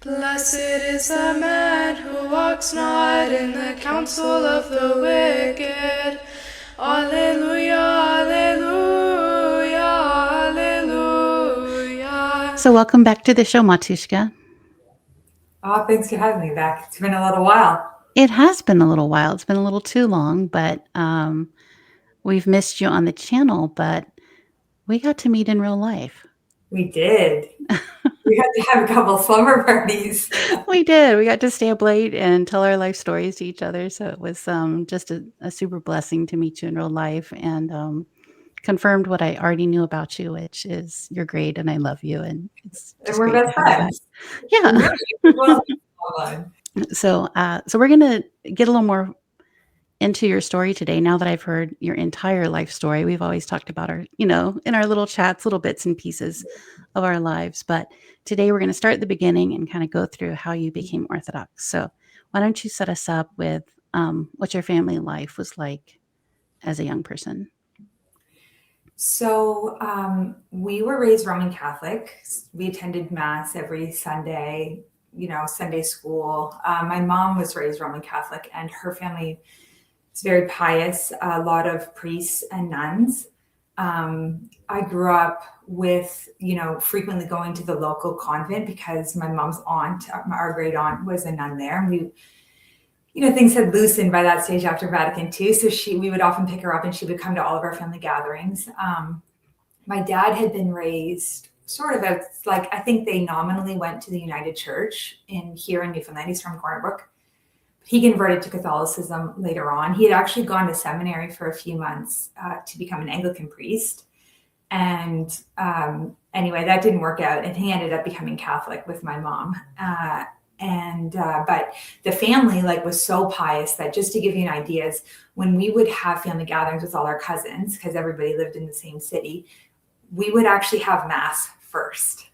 Blessed is the man who walks not in the counsel of the wicked. Alleluia, alleluia, alleluia. So welcome back to the show, Matushka. Oh, thanks for having me back. It's been a little while. It has been a little while. It's been a little too long, but we've missed you on the channel, but we got to meet in real life. We did. We had to have a couple slumber parties. We did. We got to stay up late and tell our life stories to each other. So it was just a super blessing to meet you in real life and confirmed what I already knew about you, which is you're great and I love you. And it's And just we're great to best have you back. friends. Yeah. Well, fun. So we're going to get a little more into your story today. Now that I've heard your entire life story, we've always talked about our, in our little chats, little bits and pieces of our lives. But today we're going to start at the beginning and kind of go through how you became Orthodox. So why don't you set us up with what your family life was like as a young person? So we were raised Roman Catholic. We attended Mass every Sunday, Sunday school. My mom was raised Roman Catholic and her family is very pious, a lot of priests and nuns. I grew up with, frequently going to the local convent because my mom's aunt, our great aunt, was a nun there. And things had loosened by that stage after Vatican II. So we would often pick her up and she would come to all of our family gatherings. My dad had been raised sort of I think they nominally went to the United Church here in Newfoundland. He's from Corner Brook. He converted to Catholicism later on. He had actually gone to seminary for a few months to become an Anglican priest. And anyway, that didn't work out. And he ended up becoming Catholic with my mom. But the family was so pious that, just to give you an idea, when we would have family gatherings with all our cousins, because everybody lived in the same city, we would actually have Mass first.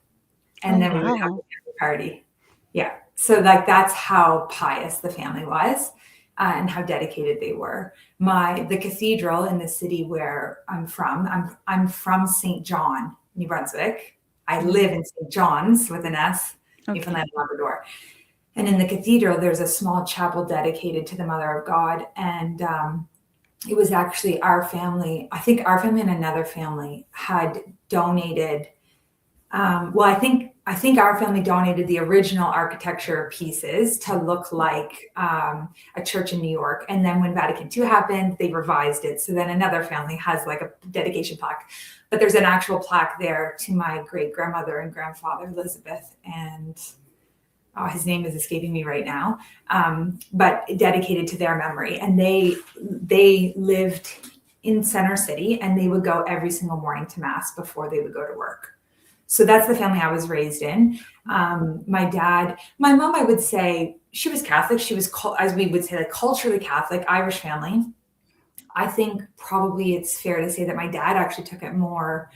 And then we would have a family party. Yeah. So that's how pious the family was and how dedicated they were. The cathedral in the city where I'm from St. John, New Brunswick. I live in St. John's with an S, Newfoundland, Labrador. And in the cathedral, there's a small chapel dedicated to the Mother of God. And it was actually our family. I think our family and another family had donated. I think our family donated the original architecture pieces to look like a church in New York. And then when Vatican II happened, they revised it. So then another family has a dedication plaque. But there's an actual plaque there to my great grandmother and grandfather, Elizabeth, and his name is escaping me right now, but dedicated to their memory. And they lived in Center City, and they would go every single morning to Mass before they would go to work. So that's the family I was raised in. My mom, I would say she was Catholic. She was, as we would say, culturally Catholic, Irish family. I think probably it's fair to say that my dad actually took it more,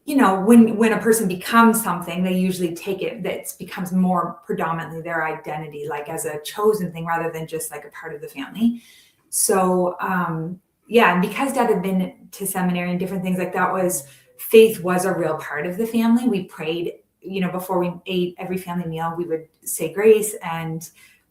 when a person becomes something, they usually take it, that becomes more predominantly their identity, as a chosen thing rather than just a part of the family. So, and because Dad had been to seminary and different things faith was a real part of the family. We prayed, before we ate every family meal, we would say grace. And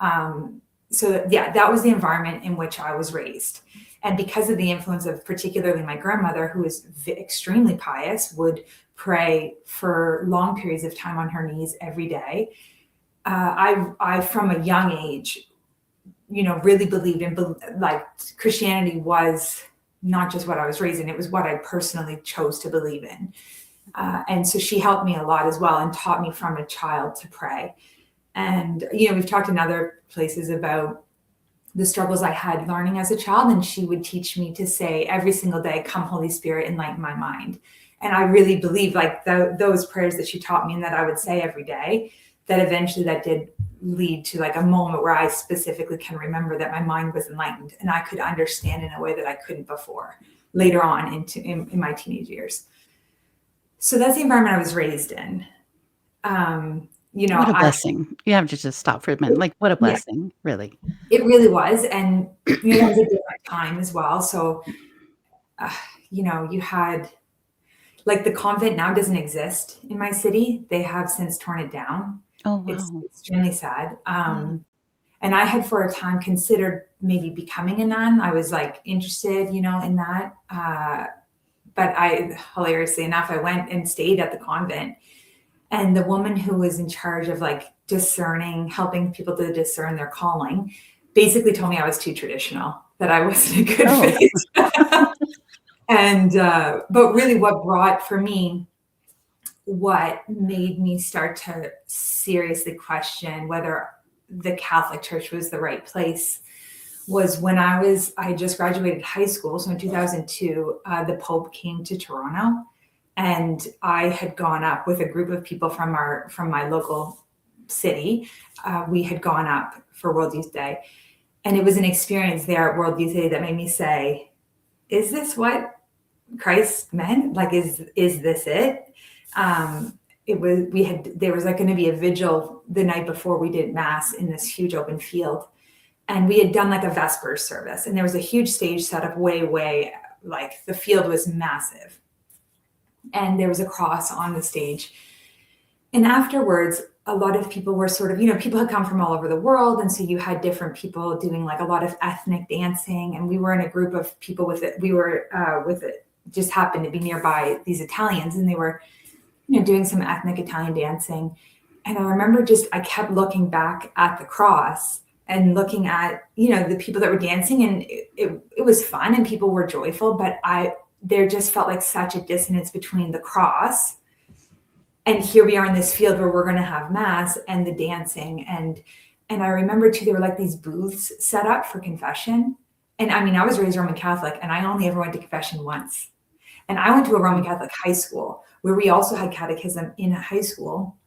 that was the environment in which I was raised. And because of the influence of particularly my grandmother, who was extremely pious, would pray for long periods of time on her knees every day. I from a young age, really believed in Christianity was not just what I was raised in, it was what I personally chose to believe in. And so she helped me a lot as well and taught me from a child to pray. And, we've talked in other places about the struggles I had learning as a child. And she would teach me to say every single day, "Come, Holy Spirit, enlighten my mind." And I really believe those prayers that she taught me and that I would say every day, that eventually that did lead to a moment where I specifically can remember that my mind was enlightened and I could understand in a way that I couldn't before, later on in my teenage years. So that's the environment I was raised in. What a blessing. You have to just stop for a minute. What a blessing, really. It really was. And, it was a different time as well. So, you had, the convent now doesn't exist in my city. They have since torn it down. Oh, It's wow. extremely sad. Yeah. And I had for a time considered maybe becoming a nun. I was like interested, in that. But hilariously enough, I went and stayed at the convent. And the woman who was in charge of like helping people to discern their calling, basically told me I was too traditional, that I wasn't a good Oh, fit. And, but really what made me start to seriously question whether the Catholic Church was the right place was when I had just graduated high school. So in 2002, the Pope came to Toronto, and I had gone up with a group of people from my local city. We had gone up for World Youth Day, and it was an experience there at World Youth Day that made me say, is this what Christ meant? Like, is this it? There was like going to be a vigil the night before we did mass in this huge open field. And we had done like a Vespers service, and there was a huge stage set up way, like the field was massive. And there was a cross on the stage. And afterwards, a lot of people were sort of, people had come from all over the world. And so you had different people doing like a lot of ethnic dancing. And we were in a group of people with it. We were with it, just happened to be nearby these Italians, and they were, doing some ethnic Italian dancing. And I remember I kept looking back at the cross and looking at, the people that were dancing, and it was fun and people were joyful, but there just felt like such a dissonance between the cross and here we are in this field where we're going to have mass and the dancing. And I remember too, there were like these booths set up for confession. And I mean, I was raised Roman Catholic, and I only ever went to confession once. And I went to a Roman Catholic high school where we also had catechism in a high school.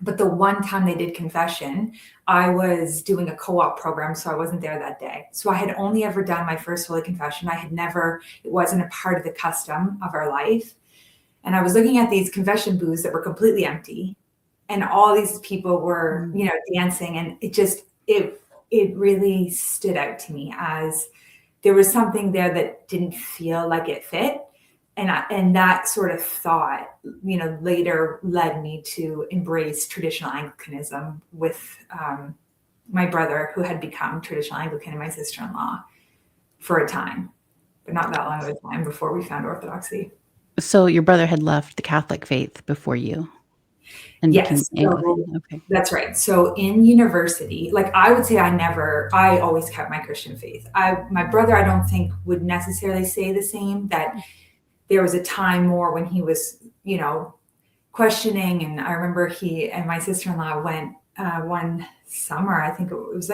But the one time they did confession, I was doing a co-op program, so I wasn't there that day. So I had only ever done my first Holy Confession. It wasn't a part of the custom of our life. And I was looking at these confession booths that were completely empty, and all these people were, dancing. And it really stood out to me as there was something there that didn't feel like it fit. And that sort of thought, later led me to embrace traditional Anglicanism with my brother, who had become traditional Anglican, and my sister-in-law for a time, but not that long of a time before we found Orthodoxy. So your brother had left the Catholic faith before you and became Yes, Anglican. Okay. That's right. So in university, like I would say I always kept my Christian faith. My brother, I don't think would necessarily say the same, that there was a time more when he was, questioning. And I remember he and my sister-in-law went one summer. I think it was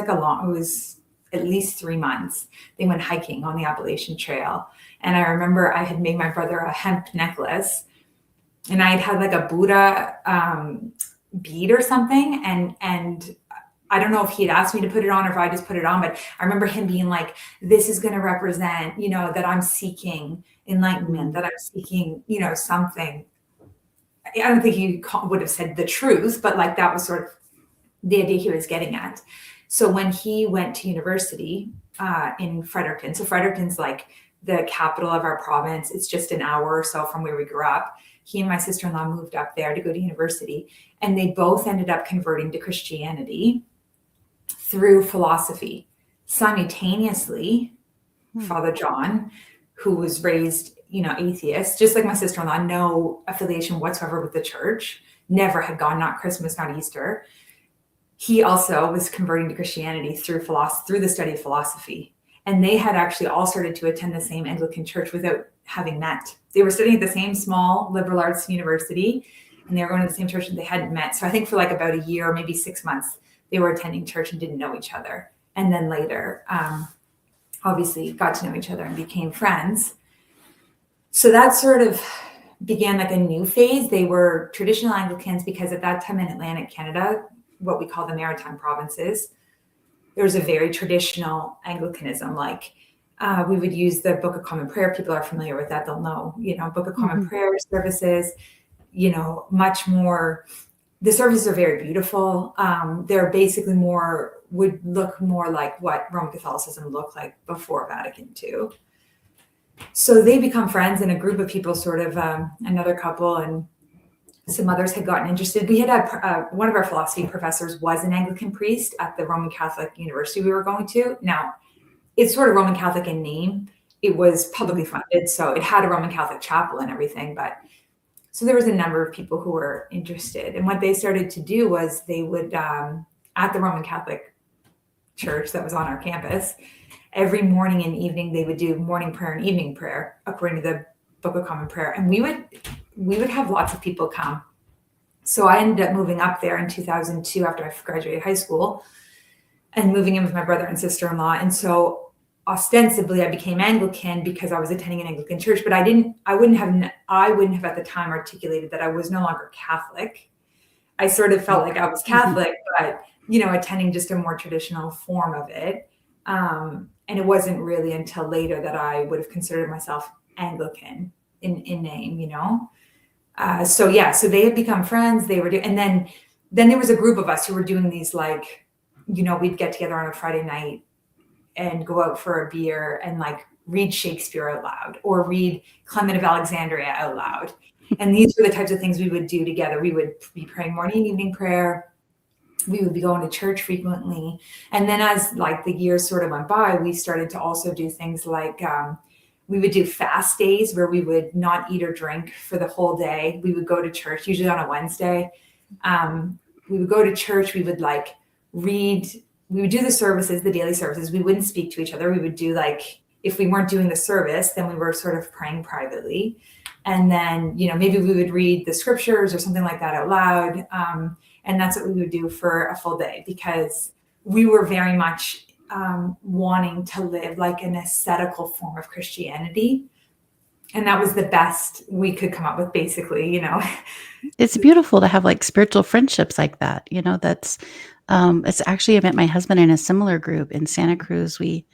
at least 3 months. They went hiking on the Appalachian Trail. And I remember I had made my brother a hemp necklace, and I had like a Buddha bead or something. And I don't know if he had asked me to put it on or if I just put it on, but I remember him being like, this is going to represent, that I'm seeking enlightenment, that I'm seeking, something. I don't think he would have said the truth, but like that was sort of the idea he was getting at. So when he went to university in Fredericton, so Fredericton's like the capital of our province. It's just an hour or so from where we grew up. He and my sister-in-law moved up there to go to university, and they both ended up converting to Christianity through philosophy. Simultaneously, Father John, who was raised, atheist, just like my sister-in-law, no affiliation whatsoever with the church, never had gone, not Christmas, not Easter. He also was converting to Christianity through the study of philosophy. And they had actually all started to attend the same Anglican church without having met. They were studying at the same small liberal arts university, and they were going to the same church, and they hadn't met. So I think for like about a year, maybe 6 months, they were attending church and didn't know each other. And then later, obviously got to know each other and became friends. So that sort of began like a new phase. They were traditional Anglicans because at that time in Atlantic Canada, what we call the Maritime Provinces, there was a very traditional Anglicanism. Like we would use the Book of Common Prayer. People are familiar with that. They'll know, Book of Common Prayer services, much more. The services are very beautiful. They're basically would look more like what Roman Catholicism looked like before Vatican II. So they become friends, and a group of people, sort of another couple, and some others had gotten interested. We had one of our philosophy professors was an Anglican priest at the Roman Catholic university we were going to. Now, it's sort of Roman Catholic in name. It was publicly funded, so it had a Roman Catholic chapel and everything. But so there was a number of people who were interested. And what they started to do was they would, at the Roman Catholic church that was on our campus, every morning and evening, they would do morning prayer and evening prayer according to the Book of Common Prayer. And we would have lots of people come. So I ended up moving up there in 2002 after I graduated high school and moving in with my brother and sister-in-law. And so ostensibly I became Anglican because I was attending an Anglican church, but I wouldn't have at the time articulated that I was no longer Catholic. I sort of felt like I was Catholic, but, attending just a more traditional form of it. And it wasn't really until later that I would have considered myself Anglican in name, So they had become friends. They were and then there was a group of us who were doing these, like, we'd get together on a Friday night and go out for a beer and like read Shakespeare out loud or read Clement of Alexandria out loud. And these were the types of things we would do together. We would be praying morning and evening prayer. We would be going to church frequently. And then as like the years sort of went by, we started to also do things like, we would do fast days where we would not eat or drink for the whole day. We would go to church, usually on a Wednesday. We would go to church. We would like read. We would do the services, the daily services. We wouldn't speak to each other. We would do like, if we weren't doing the service, then we were sort of praying privately. And then, maybe we would read the scriptures or something like that out loud. And that's what we would do for a full day because we were very much wanting to live like an ascetical form of Christianity. And that was the best we could come up with, basically, It's beautiful to have like spiritual friendships like that. That's it's actually, I met my husband in a similar group in Santa Cruz. We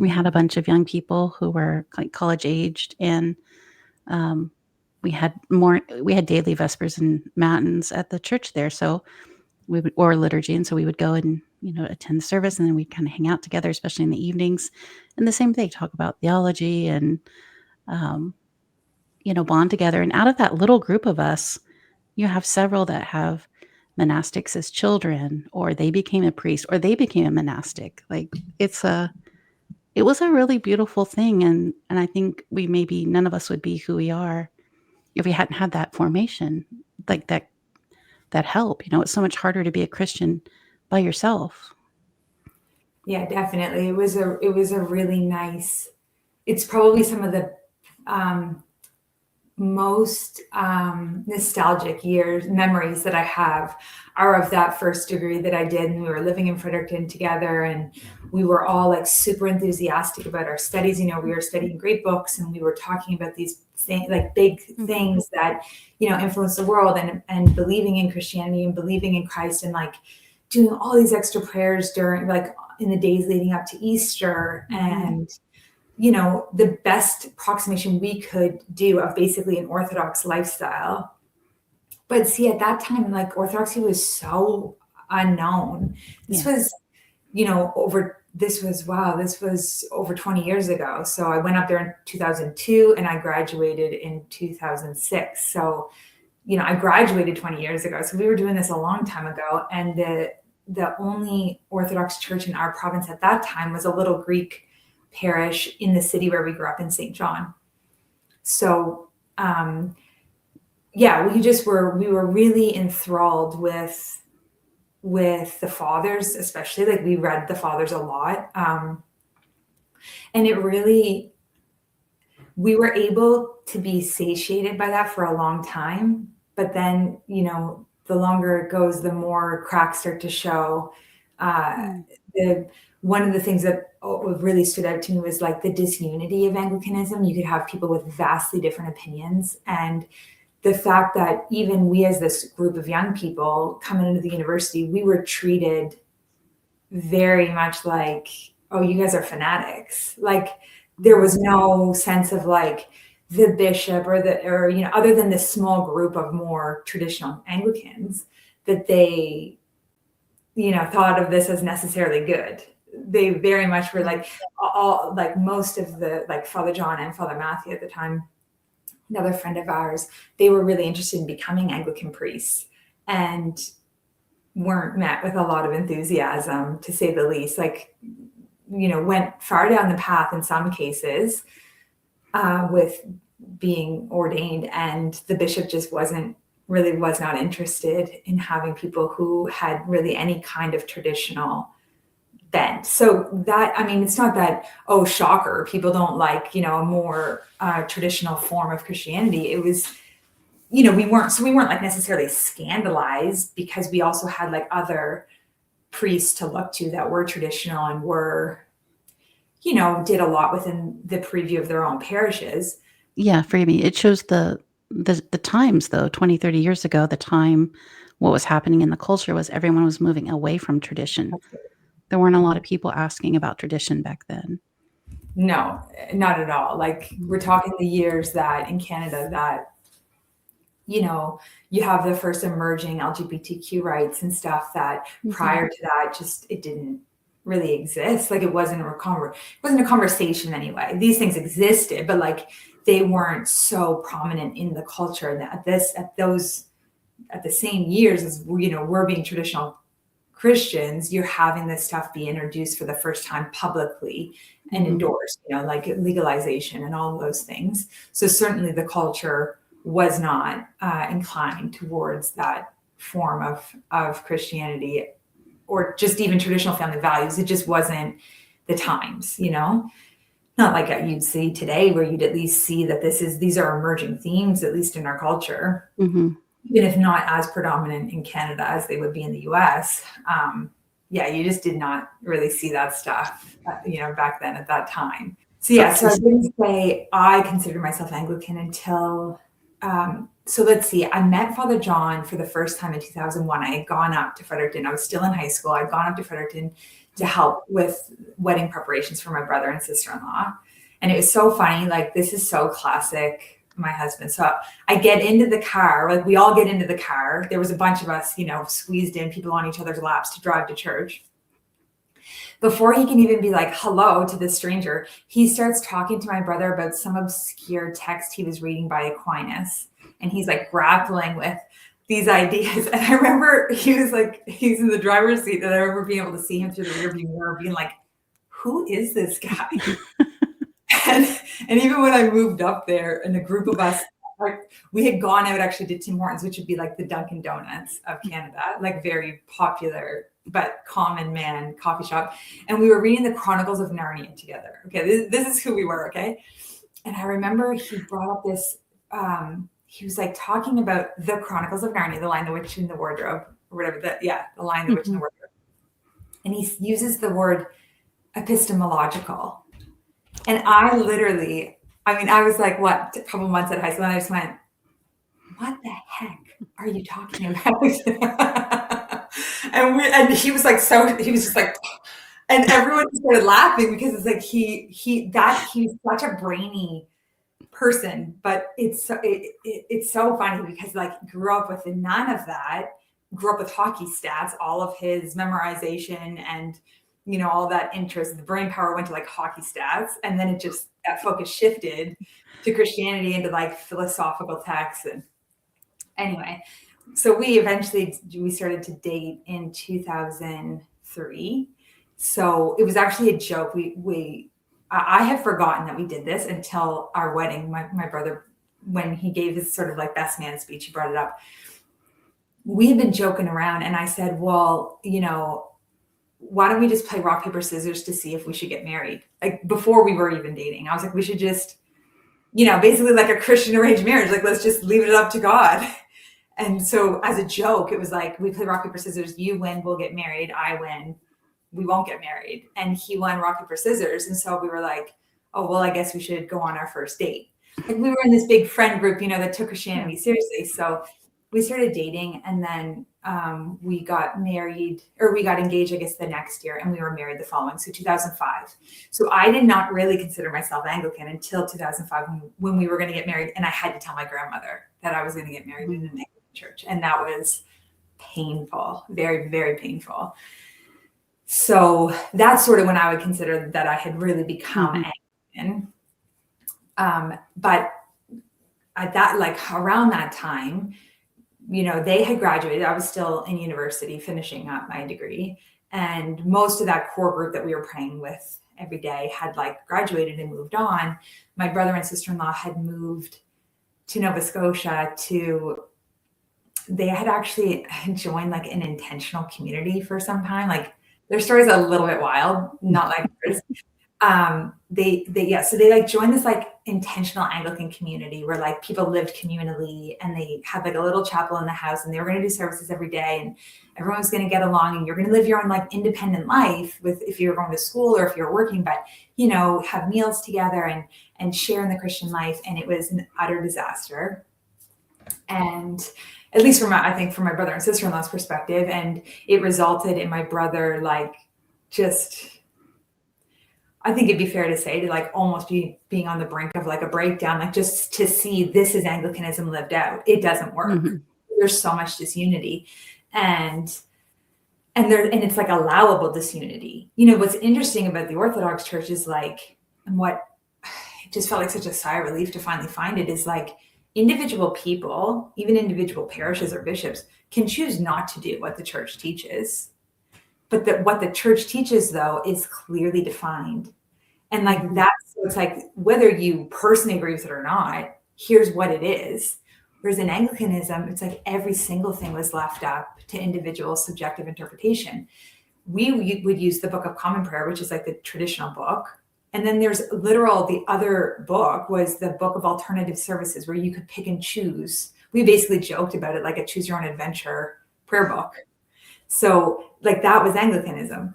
had a bunch of young people who were like college aged, and we had daily vespers and matins at the church there. So or liturgy. And so we would go and, attend the service, and then we'd kind of hang out together, especially in the evenings. And the same thing, talk about theology and, bond together. And out of that little group of us, you have several that have monastics as children, or they became a priest, or they became a monastic. Like it was a really beautiful thing. And I think none of us would be who we are if we hadn't had that formation, like that help. It's so much harder to be a Christian by yourself. Yeah, definitely. It was a really nice, it's probably some of the most nostalgic memories that I have are of that first degree that I did. And we were living in Fredericton together, and we were all like super enthusiastic about our studies. We were studying great books, and we were talking about these things, like big things that, influence the world, and believing in Christianity and believing in Christ, and like doing all these extra prayers during, like, in the days leading up to Easter. And the best approximation we could do of basically an Orthodox lifestyle. But see, at that time, like, Orthodoxy was so unknown. This was, this was over 20 years ago. So I went up there in 2002 and I graduated in 2006. So, I graduated 20 years ago. So we were doing this a long time ago. And the only Orthodox church in our province at that time was a little Greek parish in the city where we grew up in St. John. So, we were really enthralled with the fathers, especially. Like, we read the fathers a lot. And it really, we were able to be satiated by that for a long time. But then, the longer it goes, the more cracks start to show. One of the things that really stood out to me was like the disunity of Anglicanism. You could have people with vastly different opinions, and the fact that even we, as this group of young people coming into the university, we were treated very much like, oh, you guys are fanatics. Like, there was no sense of like the bishop or other than this small group of more traditional Anglicans, that they, thought of this as necessarily good. They very much were like, all, like most of the, like Father John and Father Matthew at the time, another friend of ours, they were really interested in becoming Anglican priests and weren't met with a lot of enthusiasm, to say the least. Like, went far down the path in some cases with being ordained, and the bishop just was not interested in having people who had really any kind of traditional bent. So that, I mean, it's not that, oh, shocker, people don't like, a more traditional form of Christianity. It was, we weren't like necessarily scandalized, because we also had like other priests to look to that were traditional and were, did a lot within the preview of their own parishes. Yeah, for me, it shows the times, though. 20, 30 years ago, the time, what was happening in the culture was everyone was moving away from tradition. There weren't a lot of people asking about tradition back then. No, not at all. Like, we're talking the years that in Canada that, you have the first emerging LGBTQ rights and stuff that prior to that, just, it didn't really exist. Like, it wasn't a conversation anyway. These things existed, but like, they weren't so prominent in the culture. And at the same years as, we're being traditional Christians, you're having this stuff be introduced for the first time publicly and endorsed, like legalization and all of those things. So certainly the culture was not inclined towards that form of Christianity, or just even traditional family values. It just wasn't the times, not like you'd see today, where you'd at least see that these are emerging themes, at least in our culture. Even if not as predominant in Canada as they would be in the US. You just did not really see that stuff, back then at that time. So I didn't say I considered myself Anglican until, so let's see, I met Father John for the first time in 2001. I had gone up to Fredericton. I was still in high school. I'd gone up to Fredericton to help with wedding preparations for my brother and sister-in-law. And it was so funny. Like, this is so classic my husband. So I get into the car, like we all get into the car. There was a bunch of us, squeezed in, people on each other's laps to drive to church. Before he can even be like, hello to this stranger, he starts talking to my brother about some obscure text he was reading by Aquinas. And he's like grappling with these ideas. And I remember he's in the driver's seat, and I remember being able to see him through the rearview mirror being like, who is this guy? And even when I moved up there, and a group of us, we had gone out actually to Tim Hortons, which would be like the Dunkin' Donuts of Canada, like very popular but common man coffee shop. And we were reading the Chronicles of Narnia together. Okay, this is who we were. Okay, and I remember he brought up this. He was like talking about the Chronicles of Narnia, The Lion, the Witch, and the Wardrobe, or whatever. The Lion, the Witch, and the Wardrobe. And he uses the word epistemological. And I literally, I was like, what, a couple months at high school, and I just went, what the heck are you talking about? and he was like, he was just like, and everyone started laughing, because it's like, he's such a brainy person, but it's so funny, because like, grew up with none of that, grew up with hockey stats, all of his memorization and all that interest, the brain power went to like hockey stats. And then that focus shifted to Christianity, into like philosophical texts. And anyway, so we started to date in 2003. So it was actually a joke. I had forgotten that we did this until our wedding. My brother, when he gave his sort of like best man speech, he brought it up. We had been joking around, and I said, well, why don't we just play rock, paper, scissors to see if we should get married? Like, before we were even dating, I was like, we should just, basically like a Christian arranged marriage. Like, let's just leave it up to God. And so as a joke, it was like, we play rock, paper, scissors. You win, we'll get married. I win, we won't get married. And he won rock, paper, scissors. And so we were like, oh, well, I guess we should go on our first date. Like, we were in this big friend group, that took Christianity seriously. So we started dating, and then we got married, or we got engaged, I guess, the next year, and we were married the following. So 2005. So I did not really consider myself Anglican until 2005, when we were going to get married. And I had to tell my grandmother that I was going to get married in an Anglican church. And that was painful, very, very painful. So that's sort of when I would consider that I had really become Anglican. But at that, like around that time, they had graduated. I was still in university finishing up my degree. And most of that core group that we were praying with every day had like graduated and moved on. My brother and sister-in-law had moved to Nova Scotia they had actually joined like an intentional community for some time. Like their story's a little bit wild, not like yours. So they like joined this like intentional Anglican community where like people lived communally, and they had like a little chapel in the house, and they were going to do services every day, and everyone was going to get along, and you're going to live your own like independent life with, if you're going to school or if you're working, but have meals together and share in the Christian life. And it was an utter disaster. And at least from my brother and sister-in-law's perspective, and it resulted in my brother like just, I think it'd be fair to say, to like almost being on the brink of like a breakdown, like just to see this is Anglicanism lived out. It doesn't work. Mm-hmm. There's so much disunity, and it's like allowable disunity. What's interesting about the Orthodox Church is like, and what it just felt like such a sigh of relief to finally find it, is like individual people, even individual parishes or bishops, can choose not to do what the church teaches. But what the church teaches, though, is clearly defined. And like that's, so it's like, whether you personally agree with it or not, here's what it is. Whereas in Anglicanism, it's like every single thing was left up to individual subjective interpretation. We would use the Book of Common Prayer, which is like the traditional book. And then there's the other book was the Book of Alternative Services, where you could pick and choose. We basically joked about it like a choose your own adventure prayer book. So like that was Anglicanism.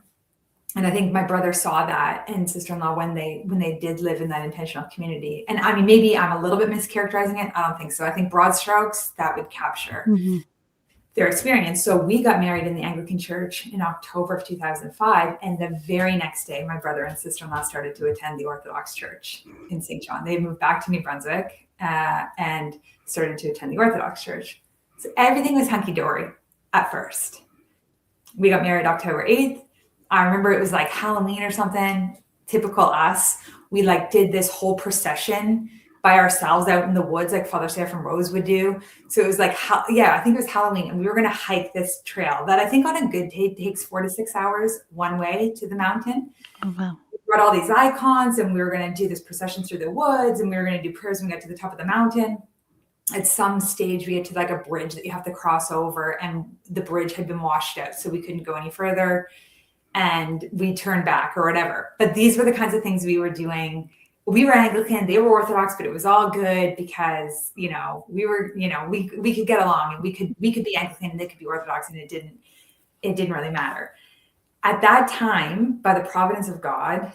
And I think my brother saw that, and sister-in-law, when they did live in that intentional community. And I mean, maybe I'm a little bit mischaracterizing it. I don't think so. I think broad strokes, that would capture their experience. So we got married in the Anglican Church in October of 2005. And the very next day, my brother and sister-in-law started to attend the Orthodox Church in St. John. They moved back to New Brunswick and started to attend the Orthodox Church. So everything was hunky-dory at first. We got married October 8th. I remember it was like Halloween or something, typical us. We like did this whole procession by ourselves out in the woods, like Father Sarah from Rose would do. So it was like, I think it was Halloween, and we were going to hike this trail that I think on a good day takes 4 to 6 hours one way to the mountain. Oh, wow. We brought all these icons, and we were going to do this procession through the woods, and we were going to do prayers when we got to the top of the mountain. At some stage, we get to like a bridge that you have to cross over, and the bridge had been washed out, so we couldn't go any further, and we turned back or whatever. But these were the kinds of things we were doing. We were Anglican, they were Orthodox, but it was all good because, we were, we could get along, and we could be Anglican and they could be Orthodox, and it didn't really matter. At that time, by the providence of God,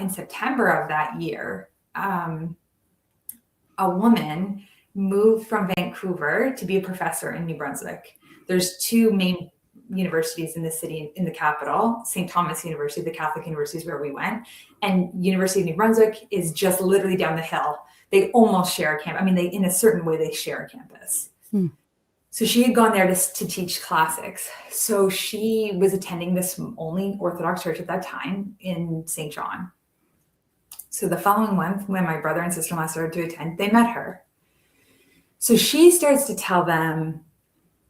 in September of that year, a woman moved from Vancouver to be a professor in New Brunswick. There's 2 main universities in the city, in the capital. St. Thomas University, the Catholic university, is where we went. And University of New Brunswick is just literally down the hill. They almost share a campus. I mean, in a certain way, they share a campus. So she had gone there to teach classics. So she was attending this only Orthodox church at that time in St. John. So the following month, when my brother and sister-in-law started to attend, they met her. So she starts to tell them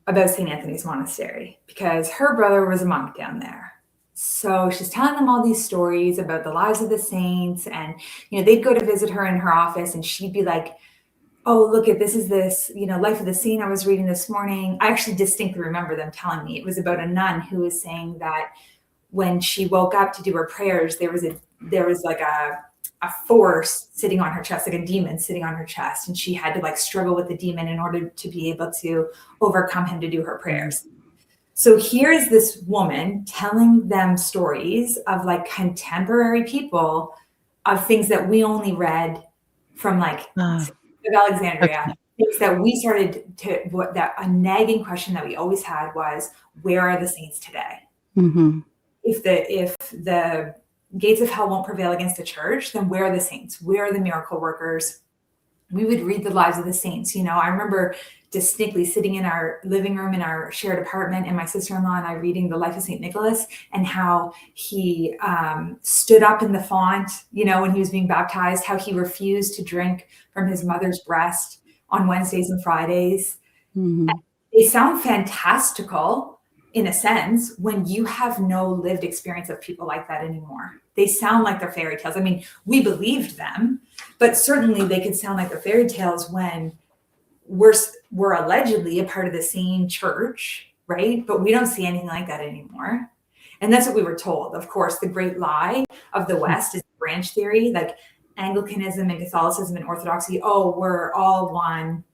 about St. Anthony's Monastery because her brother was a monk down there. So she's telling them all these stories about the lives of the saints, and they'd go to visit her in her office, and she'd be like, "Oh, look at this Life of the Saint I was reading this morning." I actually distinctly remember them telling me it was about a nun who was saying that when she woke up to do her prayers, there was like a force sitting on her chest, like a demon sitting on her chest. And she had to like struggle with the demon in order to be able to overcome him to do her prayers. So here's this woman telling them stories of like contemporary people of things that we only read from like of Alexandria. Things that we started to, a nagging question that we always had was, where are the saints today? Mm-hmm. If the gates of hell won't prevail against the church, then where are the saints? Where are the miracle workers? We would read the lives of the saints. I remember distinctly sitting in our living room in our shared apartment, and my sister-in-law and I reading the life of St. Nicholas, and how he stood up in the font, when he was being baptized, how he refused to drink from his mother's breast on Wednesdays and Fridays. Mhm. They sound fantastical in a sense when you have no lived experience of people like that anymore. They sound like they're fairy tales. I mean, we believed them, but certainly they could sound like they're fairy tales when we're allegedly a part of the same church, right? But we don't see anything like that anymore. And that's what we were told. Of course, the great lie of the West is branch theory, like Anglicanism and Catholicism and Orthodoxy. Oh, we're all one.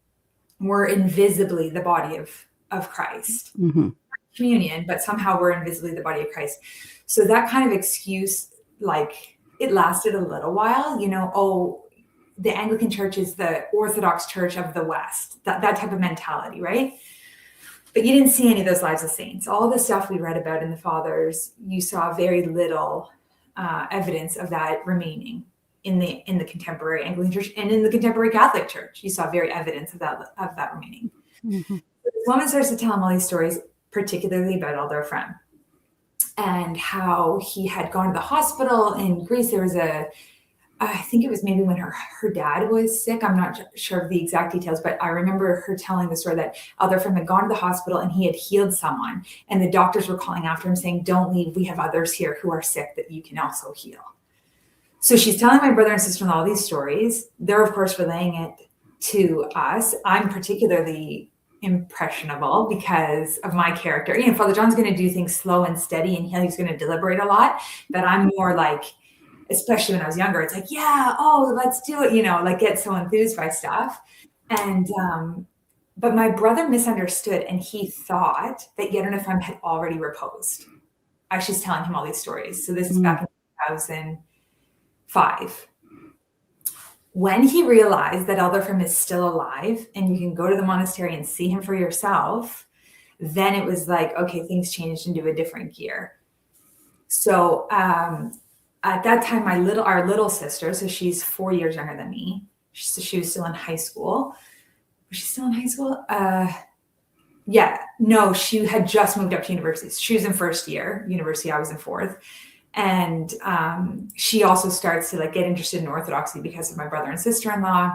We're invisibly the body of Christ. Mhm. Communion, but somehow we're invisibly the body of Christ. So that kind of excuse, like, it lasted a little while, oh, the Anglican Church is the Orthodox Church of the West, that type of mentality, right? But you didn't see any of those lives of saints. All the stuff we read about in the Fathers, you saw very little evidence of that remaining in the contemporary Anglican Church and in the contemporary Catholic Church. You saw very evidence of that remaining. Mhm. This woman starts to tell him all these stories, particularly about Elder Ephraim and how he had gone to the hospital in Greece. There was I think it was maybe when her dad was sick. I'm not sure of the exact details, but I remember her telling the story that Elder Ephraim had gone to the hospital and he had healed someone. And the doctors were calling after him saying, don't leave. We have others here who are sick that you can also heal. So she's telling my brother and sister-in-law all these stories. They're, of course, relaying it to us. I'm particularly impressionable because of my character. Father John's going to do things slow and steady, and he's going to deliberate a lot. But I'm more like, especially when I was younger, it's like, yeah, oh, let's do it, like get so enthused by stuff. And, but my brother misunderstood, and he thought that Yedrin Ephraim had already reposed. I was just telling him all these stories. So this is back in 2005. When he realized that Elder Ephraim is still alive and you can go to the monastery and see him for yourself, then it was like, okay, things changed into a different gear. So at that time, our little sister, so she's 4 years younger than me. She was still in high school. Was she still in high school? Yeah, no, she had just moved up to university. She was in first year university. I was in fourth. And she also starts to get interested in Orthodoxy because of my brother and sister-in-law.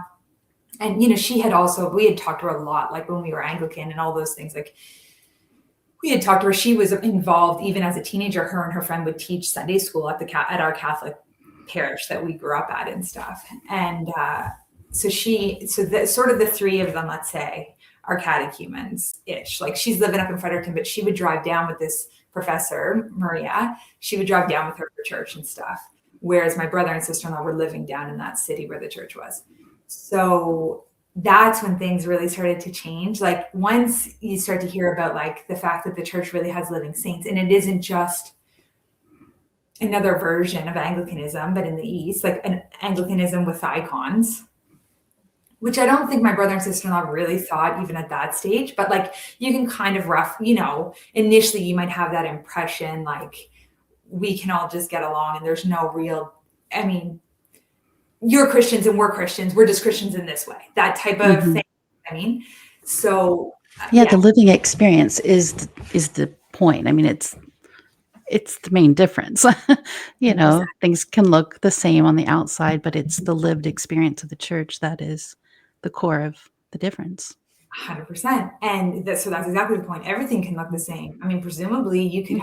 And, we had talked to her a lot, like when we were Anglican and all those things. Like we had talked to her. She was involved even as a teenager. Her and her friend would teach Sunday school at our Catholic parish that we grew up at and stuff. And so the three of them, let's say, are catechumens-ish. Like she's living up in Fredericton, but she would drive down with this professor, Maria. She would drive down with her for church and stuff. Whereas my brother and sister-in-law were living down in that city where the church was. So that's when things really started to change. Like once you start to hear about the fact that the church really has living saints, and it isn't just another version of Anglicanism, but in the East, like an Anglicanism with icons, which I don't think my brother and sister-in-law really thought even at that stage, but you can kind of initially you might have that impression, we can all just get along and there's no real, you're Christians and we're Christians. We're just Christians in this way, that type of thing. So yeah, the living experience is the point. It's the main difference. Things can look the same on the outside, but it's the lived experience of the church that is the core of the difference. 100%. And so that's exactly the point. Everything can look the same. Presumably you could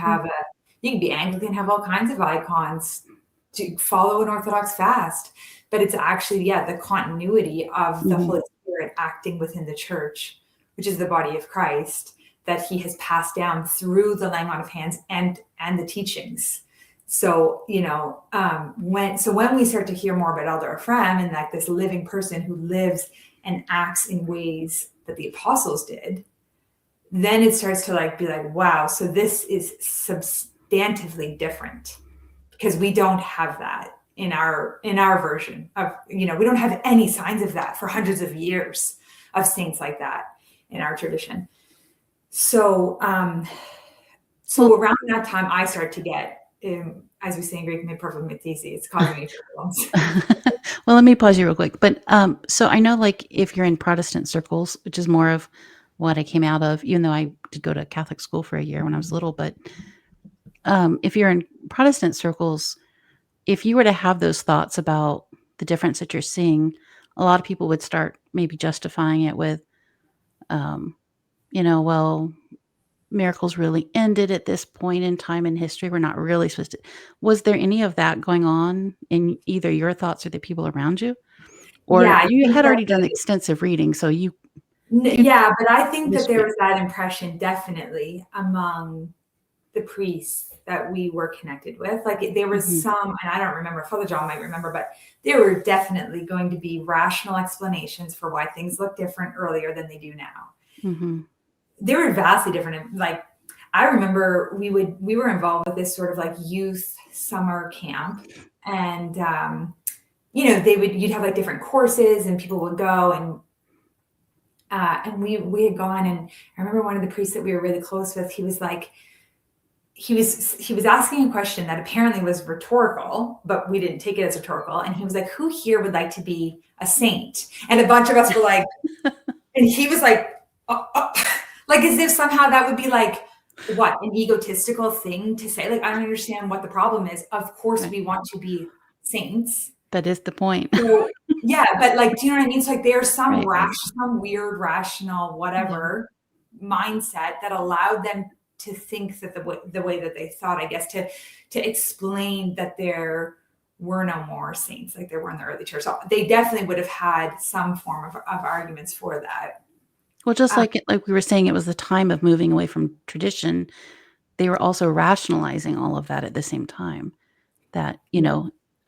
you could be Anglican, have all kinds of icons, to follow an Orthodox fast, but it's actually, the continuity of the Holy Spirit acting within the church, which is the body of Christ, that he has passed down through the laying on of hands and the teachings. So, when we start to hear more about Elder Ephraim and this living person who lives and acts in ways that the apostles did, then it starts to be wow, so this is substantively different, because we don't have that in our version of, we don't have any signs of that for hundreds of years of saints like that in our tradition. So, around that time, I start to get, as we say in Greek, it's causing me problems. Well, let me pause you real quick. But so I know, if you're in Protestant circles, which is more of what I came out of, even though I did go to Catholic school for a year when I was little, but if you're in Protestant circles, if you were to have those thoughts about the difference that you're seeing a lot of people would start maybe justifying it with, well, miracles really ended at this point in time in history. We're not really supposed to. Was there any of that going on in either your thoughts or the people around you? Or Yeah, I you think had that already done extensive reading, so you yeah, but I think that there history. was that impression definitely among the priests that we were connected with. Like there was Mhm, some, and I don't remember, Father John might remember, but there were definitely going to be rational explanations for why things look different earlier than they do now. mhm, They were vastly different. Like I remember we were involved with this sort of like youth summer camp, and you'd have like different courses and people would go, and we had gone, and I remember one of the priests that we were really close with, he was like, he was asking a question that apparently was rhetorical, but we didn't take it as rhetorical. And he was like, who here would like to be a saint? And a bunch of us were like, and he was like, like as if somehow that would be like, what, an egotistical thing to say? Like, I don't understand what the problem is. Of course, right. we want to be saints. That is the point. So, yeah, but like, do you know what I mean? So like there's some Right. some weird, rational, Yeah. whatever mindset that allowed them to think that the way that they thought, I guess, to explain that there were no more saints like there were in the early church. So they definitely would have had some form of arguments for that. Well, just Um, like we were saying, it was the time of moving away from tradition. They were also rationalizing all of that at the same time. That,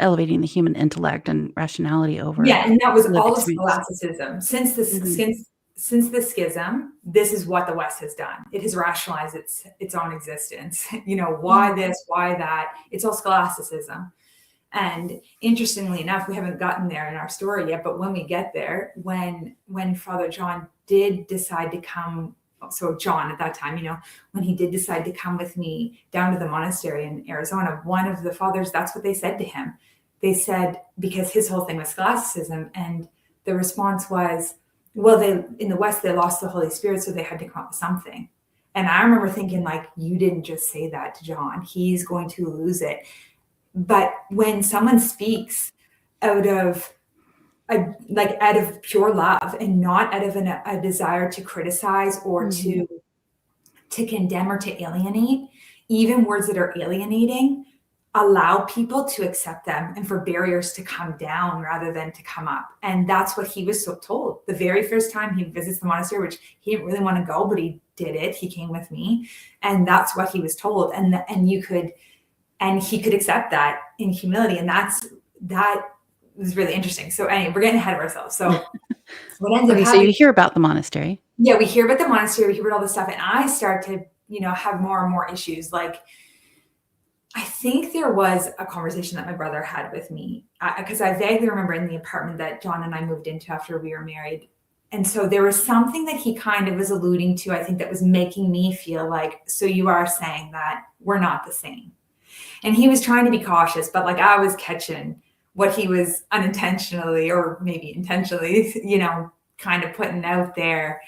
elevating the human intellect and rationality over Yeah, and that was lived all the experience. scholasticism. Mhm, Since the schism, this is what the West has done. It has rationalized its own existence. Why yeah. this, why that? It's all scholasticism. And interestingly enough, we haven't gotten there in our story yet, but when we get there, when Father John did decide to come, so John at that time, when he did decide to come with me down to the monastery in Arizona, one of the fathers, that's what they said to him. They said, because his whole thing was scholasticism, and the response was, well, they in the West, they lost the Holy Spirit, so they had to come up with something. And I remember thinking, like, you didn't just say that to John. He's going to lose it. But when someone speaks out of out of pure love and not out of a desire to criticize or Mhm. to condemn or to alienate, even words that are alienating, allow people to accept them and for barriers to come down rather than to come up. And that's what he was so told the very first time he visits the monastery, which he didn't really want to go, but he did it. He came with me, and that's what he was told. And he could accept that in humility. And that was really interesting. So anyway, we're getting ahead of ourselves. So what ends up Okay, so happening, you hear about the monastery. yeah, we hear about the monastery, we hear about all this stuff, and I start to, have more and more issues. Like, I think there was a conversation that my brother had with me, because I vaguely remember in the apartment that John and I moved into after we were married. And so there was something that he kind of was alluding to, I think, that was making me feel like, so you are saying that we're not the same. And he was trying to be cautious, but like I was catching what he was unintentionally or maybe intentionally, kind of putting out there.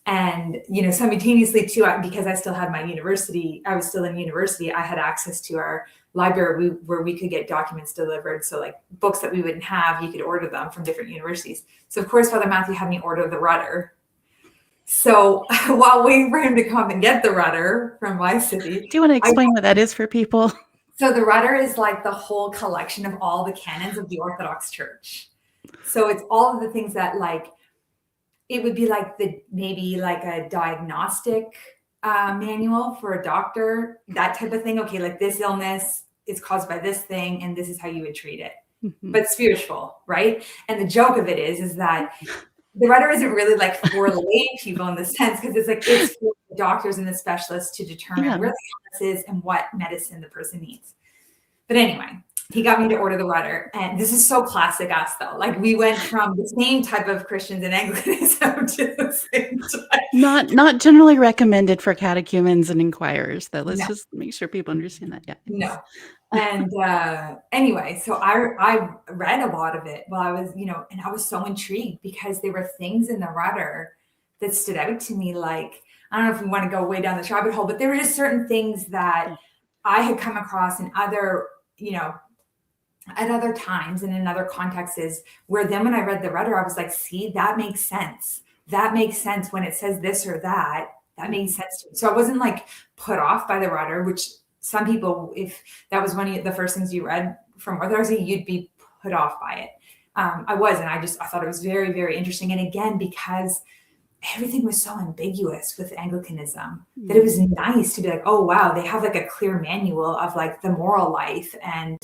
And, simultaneously too, because I still had my university, I was still in university, I had access to our library where we could get documents delivered. So like books that we wouldn't have, you could order them from different universities. So of course, Father Matthew had me order the Rudder. So while waiting for him to come and get the Rudder from my city, Do you wanna explain what that is for people? so the Rudder is like the whole collection of all the canons of the Orthodox Church. So it's all of the things that like, it would be like maybe like a diagnostic manual for a doctor, that type of thing. Okay, like this illness is caused by this thing, and this is how you would treat it. Mhm. But spiritual, right? And the joke of it is that the Rudder isn't really like for lay people in the sense, because it's for the doctors and the specialists to determine Yeah. where the illness is and what medicine the person needs. But anyway, he got me to order the Rudder. And this is so classic us, though. Like we went from the same type of Christians in Anglicanism to the same type. Not generally recommended for catechumens and inquirers, though. Let's No. just make sure people understand that. Yeah. No. And anyway, so I read a lot of it while I was, and I was so intrigued because there were things in the Rudder that stood out to me. Like, I don't know if we want to go way down this rabbit hole, but there were just certain things that Yeah. I had come across in other, at other times and in other contexts is where then when I read the rudder, I was like, see, that makes sense. That makes sense when it says this or that. That makes sense to me. So I wasn't like put off by the rudder, which some people, if that was one of the first things you read from Orthodoxy, you'd be put off by it. I wasn't. I thought it was very, very interesting. And again, because everything was so ambiguous with Anglicanism that it was nice to be like, oh, wow, they have like a clear manual of like the moral life and,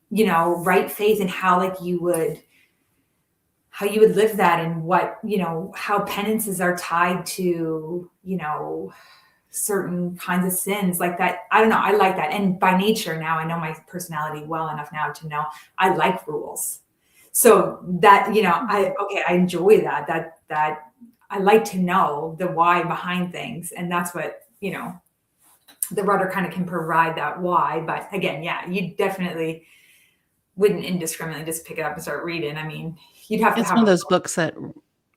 you know, right faith and how you would live that and what, you know, how penances are tied to, you know, certain kinds of sins like that. I don't know. I like that. And by nature now, I know my personality well enough now to know I like rules. So that, you know, I enjoy that I like to know the why behind things. And that's what, you know, the rudder kind of can provide that why. But again, yeah, you definitely wouldn't indiscriminately just pick it up and start reading. I mean, you'd have to It's have one of those books that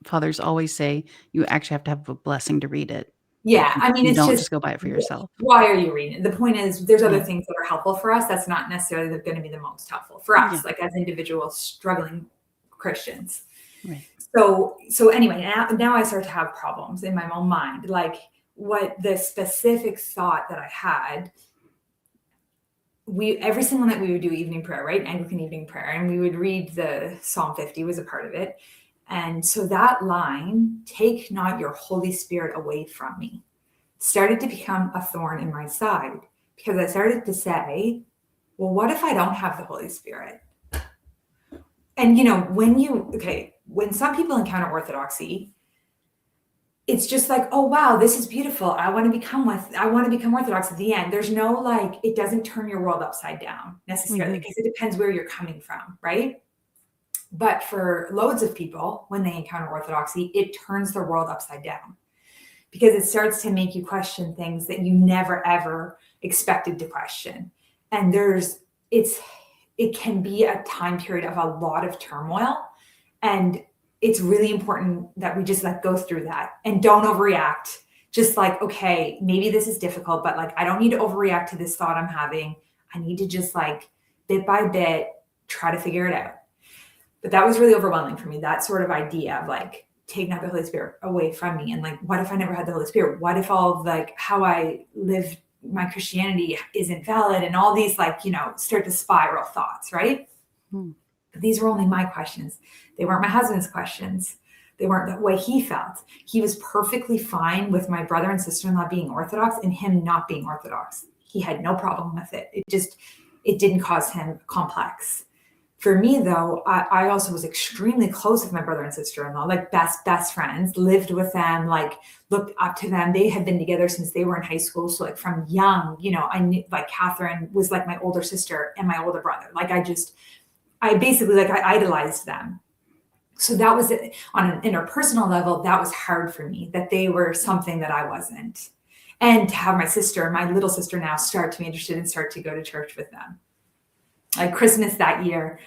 fathers always say you actually have to have a blessing to read it. Yeah, I mean, You it's don't just just go buy it for yourself. why are you reading it? The point is there's other Yeah. things that are helpful for us. That's not necessarily going to be the most helpful for us, Yeah. like as individuals struggling Christians. Right. So anyway, now I start to have problems in my own mind, like what the specific thought that I had. Every single night we would do evening prayer, right? Anglican evening prayer, and we would read the Psalm 50 was a part of it. And so that line, take not your Holy Spirit away from me, started to become a thorn in my side because I started to say, well, what if I don't have the Holy Spirit? And, you know, when some people encounter Orthodoxy, it's just like, oh, wow, this is beautiful. I want to become Orthodox at the end. There's no like, it doesn't turn your world upside down necessarily because it depends where you're coming from, right? But for loads of people, when they encounter Orthodoxy, it turns their world upside down because it starts to make you question things that you never, ever expected to question. And it can be a time period of a lot of turmoil. And it's really important that we just like go through that and don't overreact. Just like, okay, maybe this is difficult, but like, I don't need to overreact to this thought I'm having. I need to just like bit by bit, try to figure it out. But that was really overwhelming for me. That sort of idea of like taking out the Holy Spirit away from me. And like, what if I never had the Holy Spirit? What if all of like how I lived my Christianity isn't valid? And all these like, you know, start to spiral thoughts, right? But these were only my questions. They weren't my husband's questions. They weren't the way he felt. He was perfectly fine with my brother and sister-in-law being Orthodox and him not being Orthodox. He had no problem with it. It didn't cause him complex. For me, though, I also was extremely close with my brother and sister-in-law, like best friends, lived with them, like looked up to them. They had been together since they were in high school. So like from young, you know, I knew like Catherine was like my older sister and my older brother. Like I basically I idolized them. So that was on an interpersonal level, that was hard for me that they were something that I wasn't. And to have my little sister now start to be interested and start to go to church with them. Like Christmas that year,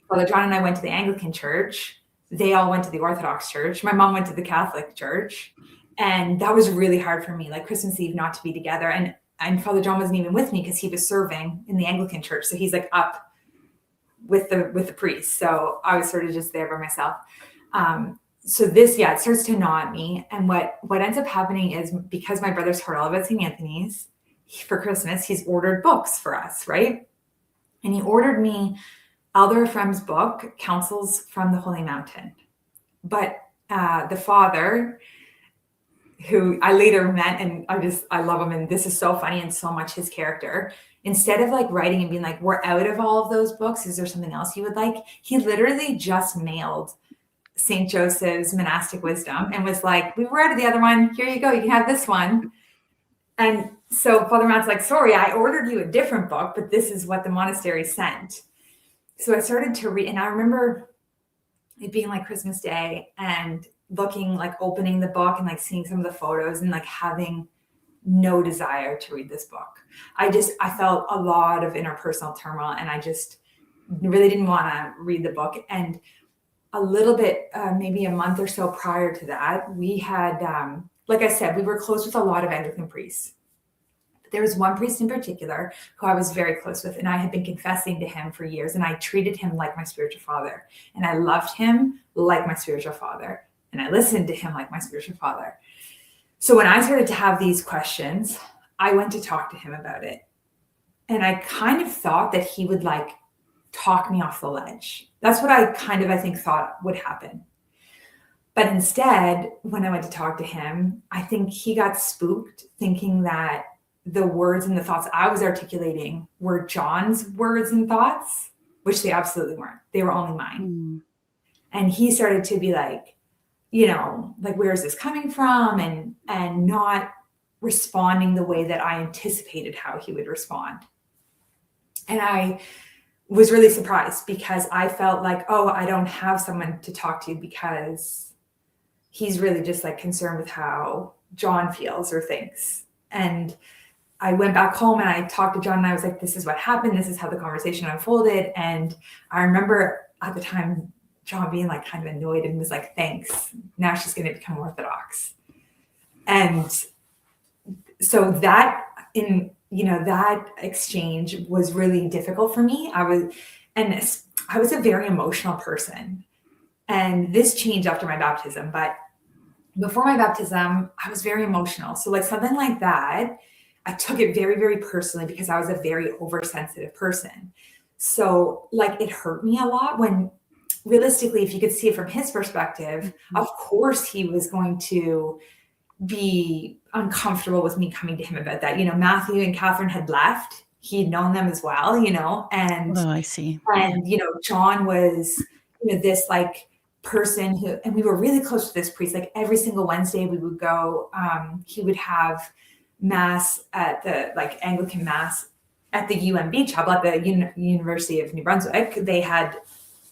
Father John and I went to the Anglican church. They all went to the Orthodox church. My mom went to the Catholic church. And that was really hard for me, like Christmas Eve, not to be together. And Father John wasn't even with me because he was serving in the Anglican church. So he's like up with the priest. So I was sort of just there by myself. So this, it starts to gnaw at me. And what ends up happening is because my brother's heard all about St. Anthony's for Christmas, he's ordered books for us, right? And he ordered me Elder Ephraim's book, Counsels from the Holy Mountain. But the father, who I later met, and I love him, and this is so funny and so much his character. Instead of like writing and being like, we're out of all of those books, is there something else you would like? He literally just mailed St. Joseph's Monastic Wisdom and was like, we were out of the other one. Here you go. You can have this one. And so Father Matt's like, sorry, I ordered you a different book, but this is what the monastery sent. So I started to read, and I remember it being like Christmas Day and looking, like opening the book and like seeing some of the photos and like having no desire to read this book. I felt a lot of interpersonal turmoil and I just really didn't want to read the book. And a little bit, maybe a month or so prior to that, we had, like I said, we were close with a lot of Anglican priests. There was one priest in particular who I was very close with, and I had been confessing to him for years, and I treated him like my spiritual father, and I loved him like my spiritual father, and I listened to him like my spiritual father. So when I started to have these questions, I went to talk to him about it. And I kind of thought that he would like talk me off the ledge. That's what I think thought would happen. But instead, when I went to talk to him, I think he got spooked thinking that the words and the thoughts I was articulating were John's words and thoughts, which they absolutely weren't. They were only mine. And he started to be like, you know, like, where is this coming from? And not responding the way that I anticipated how he would respond. And I was really surprised because I felt like, oh, I don't have someone to talk to because he's really just like concerned with how John feels or thinks. And I went back home and I talked to John and I was like, this is what happened. This is how the conversation unfolded. And I remember at the time, John being like kind of annoyed and was like, thanks. Now she's going to become Orthodox. And so that that exchange was really difficult for me. I was a very emotional person, and this changed after my baptism. But before my baptism, I was very emotional. So like something like that, I took it very, very personally because I was a very oversensitive person. So like it hurt me a lot when realistically, if you could see it from his perspective, of course he was going to be uncomfortable with me coming to him about that. You know, Matthew and Catherine had left. He'd known them as well, you know, and I see. And, you know, John was, you know, this like person who, and we were really close to this priest. Like every single Wednesday we would go, he would have mass at the like Anglican mass at the UNB chapel at the University of New Brunswick. They had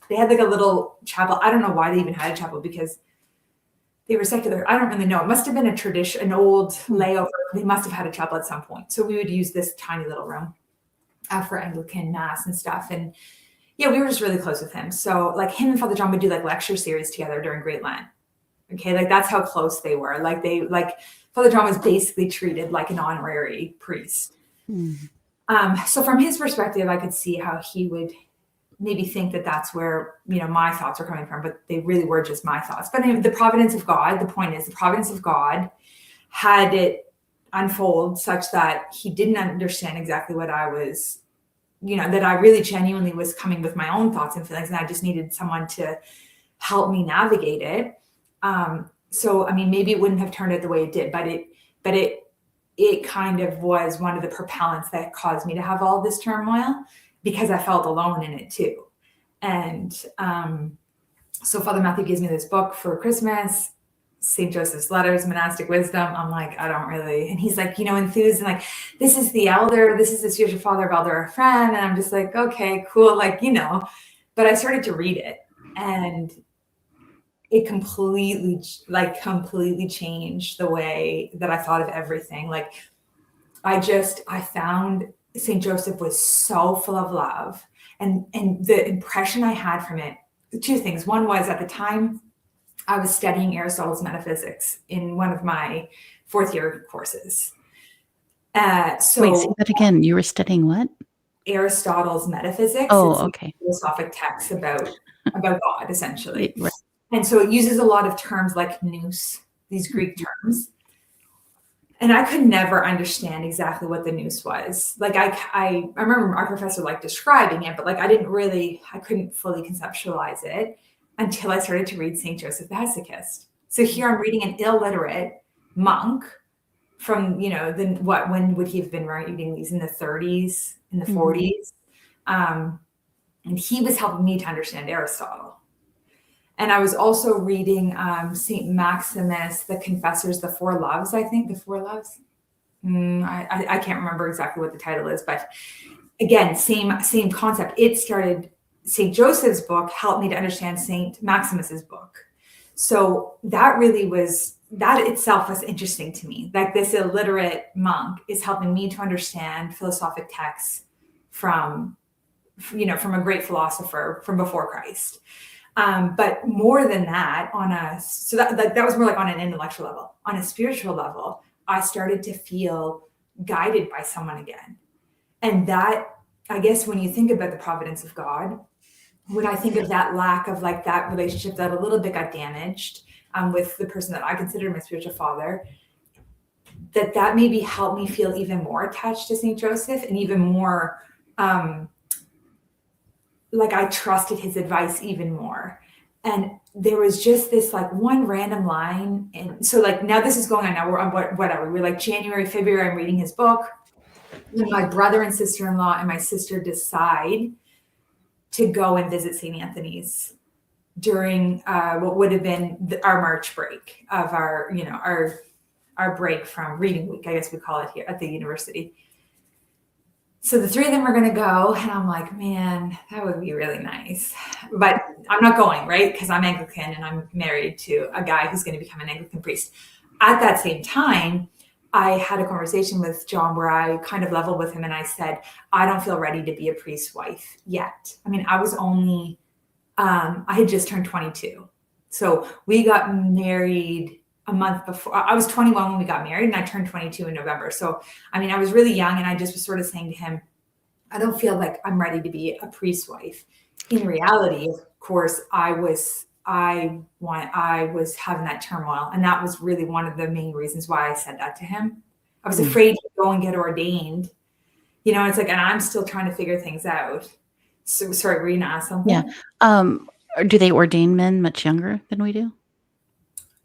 like a little chapel. I don't know why they even had a chapel because they were secular. I don't really know. It must have been a tradition, an old layover. They must have had a chapel at some point. So we would use this tiny little room for Anglican mass and stuff. And yeah, we were just really close with him. So like him and Father John would do like lecture series together during Great Lent. Okay. Like that's how close they were. Like Father John was basically treated like an honorary priest. So from his perspective, I could see how he would maybe think that that's where, you know, my thoughts are coming from, but they really were just my thoughts. But anyway, the providence of God, the point is the providence of God had it unfold such that he didn't understand exactly what I was, you know, that I really genuinely was coming with my own thoughts and feelings. And I just needed someone to help me navigate it. So, I mean, maybe it wouldn't have turned out the way it did, but it kind of was one of the propellants that caused me to have all this turmoil, because I felt alone in it too. And so Father Matthew gives me this book for Christmas, St. Joseph's Letters, Monastic Wisdom. I'm like, I don't really. And he's like, you know, enthused and like, this is the spiritual father of Elder Ephraim. And I'm just like, okay, cool. Like, you know, but I started to read it and it completely changed the way that I thought of everything. Like I found St. Joseph was so full of love. And the impression I had from it, two things. One was at the time I was studying Aristotle's metaphysics in one of my fourth year courses. Wait, say that again. You were studying what? Aristotle's metaphysics. Oh, it's okay. Philosophic texts about God, essentially. Right. And so it uses a lot of terms like nous, these Greek terms. And I could never understand exactly what the nous was. Like I remember our professor like describing it, but like I couldn't fully conceptualize it until I started to read St. Joseph the Hesychast. So here I'm reading an illiterate monk from, you know, when would he have been writing these, in the 30s, in the 40s? And he was helping me to understand Aristotle. And I was also reading St. Maximus, the Confessors, the Four Loves, I think. The Four Loves? I can't remember exactly what the title is, but again, same concept. It started, St. Joseph's book helped me to understand St. Maximus's book. So that itself was interesting to me. Like this illiterate monk is helping me to understand philosophic texts from a great philosopher from before Christ. But more than that, that was more like on an intellectual level. On a spiritual level, I started to feel guided by someone again. And that, I guess, when you think about the providence of God, when I think of that lack of like that relationship that a little bit got damaged with the person that I consider my spiritual father, that maybe helped me feel even more attached to St. Joseph and even more like I trusted his advice even more. And there was just this like one random line. And so like now this is going on, now we're on whatever. We're like January, February, I'm reading his book. And my brother and sister-in-law and my sister decide to go and visit St. Anthony's during what would have been our March break of our, you know, our break from reading week, I guess we call it here at the university. So the three of them are going to go. And I'm like, man, that would be really nice. But I'm not going, right? Because I'm Anglican and I'm married to a guy who's going to become an Anglican priest. At that same time, I had a conversation with John where I kind of leveled with him and I said, I don't feel ready to be a priest's wife yet. I mean, I was only, I had just turned 22. So we got married a month before. I was 21 when we got married and I turned 22 in November. So, I mean, I was really young and I just was sort of saying to him, I don't feel like I'm ready to be a priest's wife. In reality, of course, I was having that turmoil. And that was really one of the main reasons why I said that to him. I was afraid to go and get ordained. You know, it's like, and I'm still trying to figure things out. So sorry, were you gonna ask something? Yeah. Do they ordain men much younger than we do?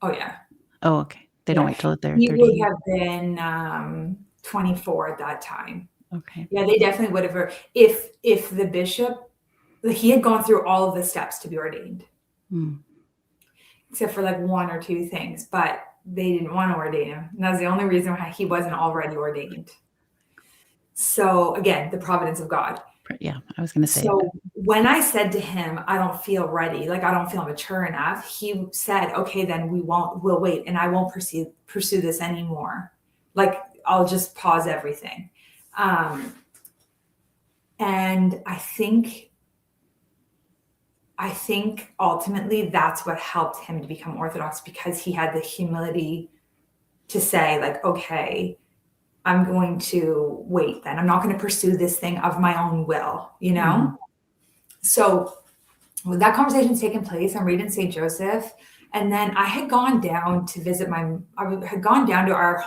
Oh yeah. Oh, okay. They don't wait till they're 30. He would have been 24 at that time. Okay. Yeah, they definitely would have. If the bishop, he had gone through all of the steps to be ordained, except for like one or two things, but they didn't want to ordain him. And that's the only reason why he wasn't already ordained. So again, the providence of God. Yeah, I was going to say. So when I said to him, I don't feel ready, like I don't feel mature enough, he said, okay, then we'll wait and I won't pursue this anymore. Like I'll just pause everything. And I think ultimately that's what helped him to become Orthodox, because he had the humility to say like, okay, I'm going to wait then. I'm not going to pursue this thing of my own will, you know? Mm-hmm. So when that conversation's taken place, I'm reading St. Joseph. And then I had gone down to visit I had gone down to our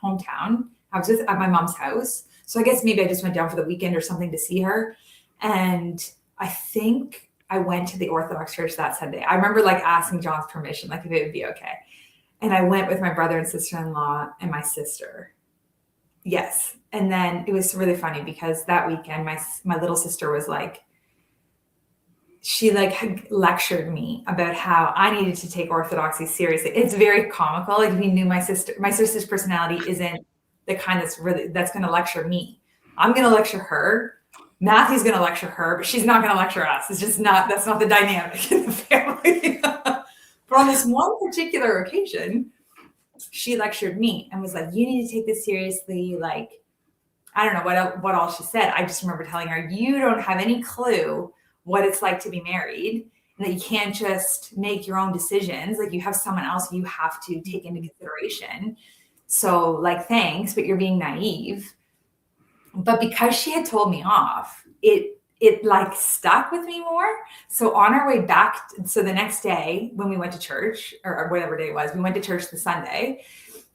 hometown. I was at my mom's house. So I guess maybe I just went down for the weekend or something to see her. And I think I went to the Orthodox church that Sunday. I remember like asking John's permission, like if it would be okay. And I went with my brother and sister-in-law and my sister. Yes. And then it was really funny because that weekend, my little sister was like, she like had lectured me about how I needed to take Orthodoxy seriously. It's very comical. Like if you knew my sister's personality isn't the kind that's going to lecture me. I'm going to lecture her. Matthew's going to lecture her, but she's not going to lecture us. It's just that's not the dynamic in the family. But on this one particular occasion, she lectured me and was like, you need to take this seriously. Like, I don't know what all she said. I just remember telling her, you don't have any clue what it's like to be married, and that you can't just make your own decisions. Like you have someone else you have to take into consideration. So like, thanks, but you're being naive. But because she had told me off, it like stuck with me more. So on our way back, so the next day when we went to church or whatever day it was, we went to church the Sunday.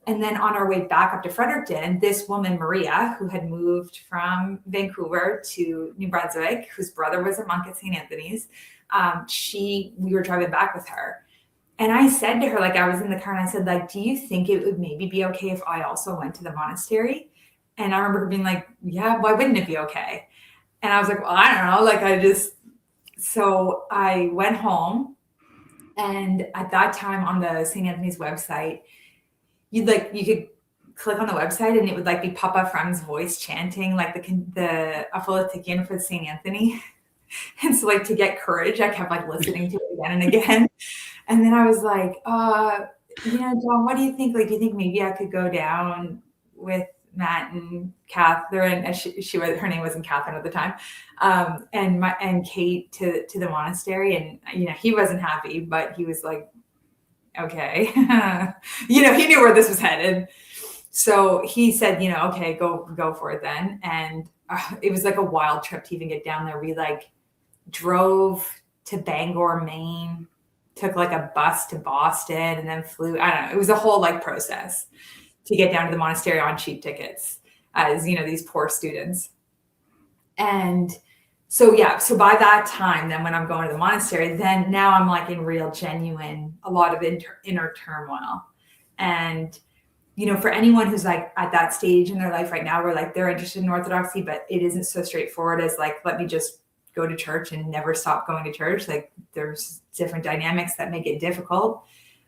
And then on our way back up to Fredericton, this woman, Maria, who had moved from Vancouver to New Brunswick, whose brother was a monk at St. Anthony's, we were driving back with her. And I said to her, like I was in the car and I said, like, do you think it would maybe be okay if I also went to the monastery? And I remember her being like, yeah, why wouldn't it be okay? And I was like, well, I don't know. So I went home, and at that time on the St. Anthony's website, you could click on the website and it would like be Papa Ephraim's voice chanting like the Apologetikion for St. Anthony. And so like to get courage, I kept like listening to it again and again. And then I was like, John, what do you think? Like, do you think maybe I could go down with Matt and Catherine, and her name wasn't Catherine at the time, and Kate to the monastery? And he wasn't happy, but he was like, okay, he knew where this was headed. So he said, okay, go for it then. And it was like a wild trip to even get down there. We like drove to Bangor, Maine, took like a bus to Boston, and then flew. I don't know. It was a whole like process to get down to the monastery on cheap tickets as, these poor students. And so by that time, then when I'm going to the monastery, then now I'm like in real, genuine, a lot of inner turmoil. And, for anyone who's like at that stage in their life right now where like they're interested in Orthodoxy, but it isn't so straightforward as like, let me just go to church and never stop going to church. Like there's different dynamics that make it difficult.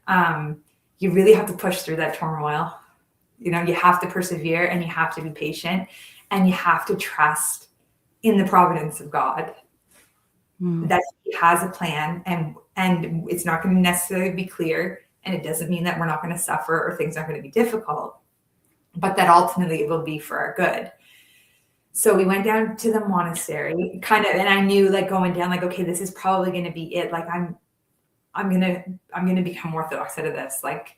You really have to push through that turmoil. You have to persevere, and you have to be patient, and you have to trust in the providence of God, that he has a plan, and it's not going to necessarily be clear. And it doesn't mean that we're not going to suffer or things aren't going to be difficult, but that ultimately it will be for our good. So we went down to the monastery kind of, and I knew like going down, like, okay, this is probably going to be it. Like I'm going to become Orthodox out of this. Like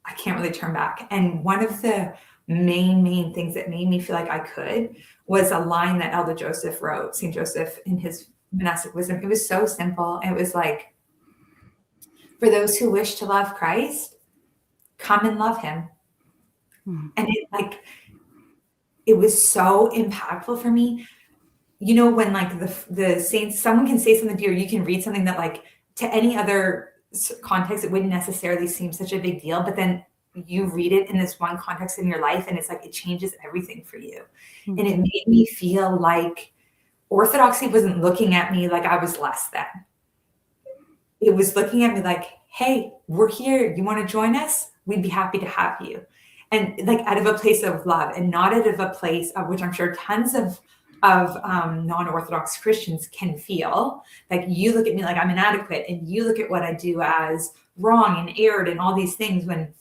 I can't really turn back. And one of the main things that made me feel like I could was a line that Elder Joseph wrote, St. Joseph, in his monastic wisdom. It was so simple. It was like, for those who wish to love Christ, come and love him. And it was so impactful for me. When like the saints, someone can say something to you, or you can read something that like to any other context, it wouldn't necessarily seem such a big deal, but then you read it in this one context in your life, and it's like, it changes everything for you. And it made me feel like Orthodoxy wasn't looking at me like I was less than. It was looking at me like, hey, we're here. You want to join us? We'd be happy to have you. And like out of a place of love, and not out of a place of which I'm sure tons of non-Orthodox Christians can feel. Like you look at me like I'm inadequate, and you look at what I do as wrong and erred and all these things, when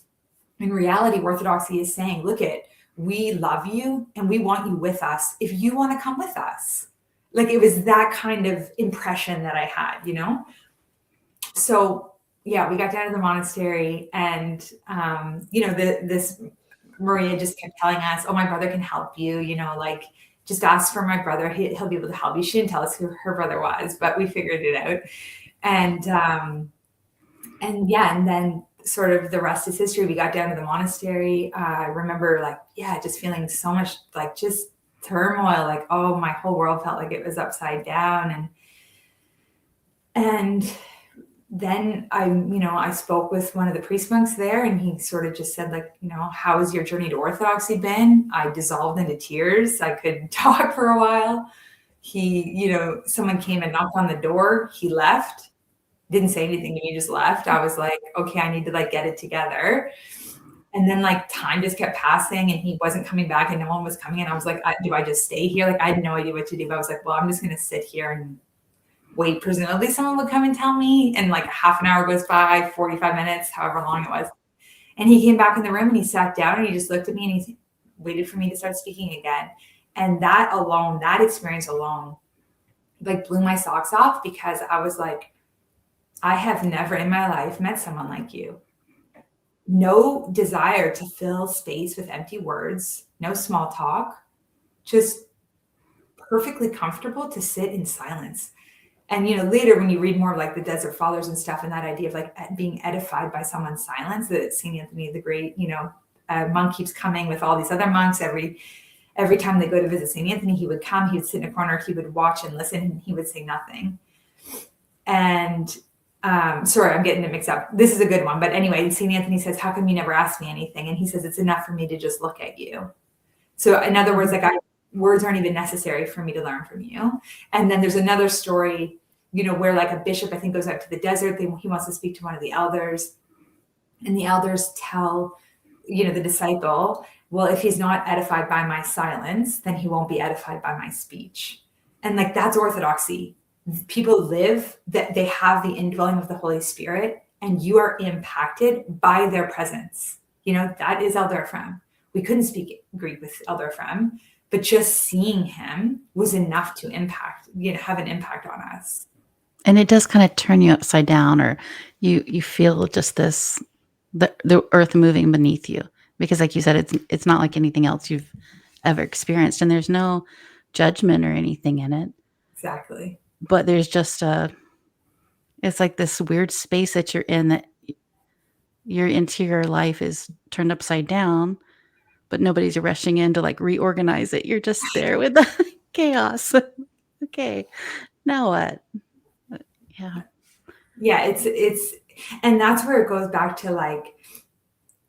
in reality, Orthodoxy is saying, look we love you and we want you with us if you want to come with us. Like it was that kind of impression that I had, So yeah, we got down to the monastery, and this Maria just kept telling us, oh, my brother can help you, like just ask for my brother. He'll be able to help you. She didn't tell us who her brother was, but we figured it out. And then sort of the rest is history. We got down to the monastery. I remember just feeling so much like just turmoil, like, oh, my whole world felt like it was upside down. And then I spoke with one of the priest monks there, and he sort of just said, like, how has your journey to Orthodoxy been? I dissolved into tears. I couldn't talk for a while. Someone came and knocked on the door. He left, didn't say anything to me, just left. I was like, okay, I need to like get it together. And then like time just kept passing, and he wasn't coming back, and no one was coming. And I was like, do I just stay here? Like I had no idea what to do. But I was like, well, I'm just going to sit here and wait. Presumably someone would come and tell me, and like half an hour goes by, 45 minutes, however long it was. And he came back in the room, and he sat down, and he just looked at me, and he waited for me to start speaking again. And that experience alone, like blew my socks off, because I was like, I have never in my life met someone like you. No desire to fill space with empty words, no small talk, just perfectly comfortable to sit in silence. And, later when you read more like the Desert Fathers and stuff, and that idea of like being edified by someone's silence, that St. Anthony the Great, a monk keeps coming with all these other monks. Every time they go to visit St. Anthony, he would come, he would sit in a corner, he would watch and listen, and he would say nothing. And sorry, I'm getting it mixed up. This is a good one. But anyway, St. Anthony says, how come you never asked me anything? And he says, it's enough for me to just look at you. So in other words, like words aren't even necessary for me to learn from you. And then there's another story, where like a bishop, I think, goes out to the desert. He wants to speak to one of the elders, and the elders tell, the disciple, well, if he's not edified by my silence, then he won't be edified by my speech. And like, that's Orthodoxy. People live that they have the indwelling of the Holy Spirit, and you are impacted by their presence. That is Elder Ephraim. We couldn't speak Greek with Elder Ephraim, but just seeing him was enough to have an impact on us. And it does kind of turn you upside down, or you feel just the earth moving beneath you. because like you said, it's not like anything else you've ever experienced, and there's no judgment or anything in it. Exactly. But there's just it's like this weird space that you're in, that your interior life is turned upside down, but nobody's rushing in to like reorganize it. You're just there with the chaos. Okay, now what? Yeah. Yeah, it's and that's where it goes back to like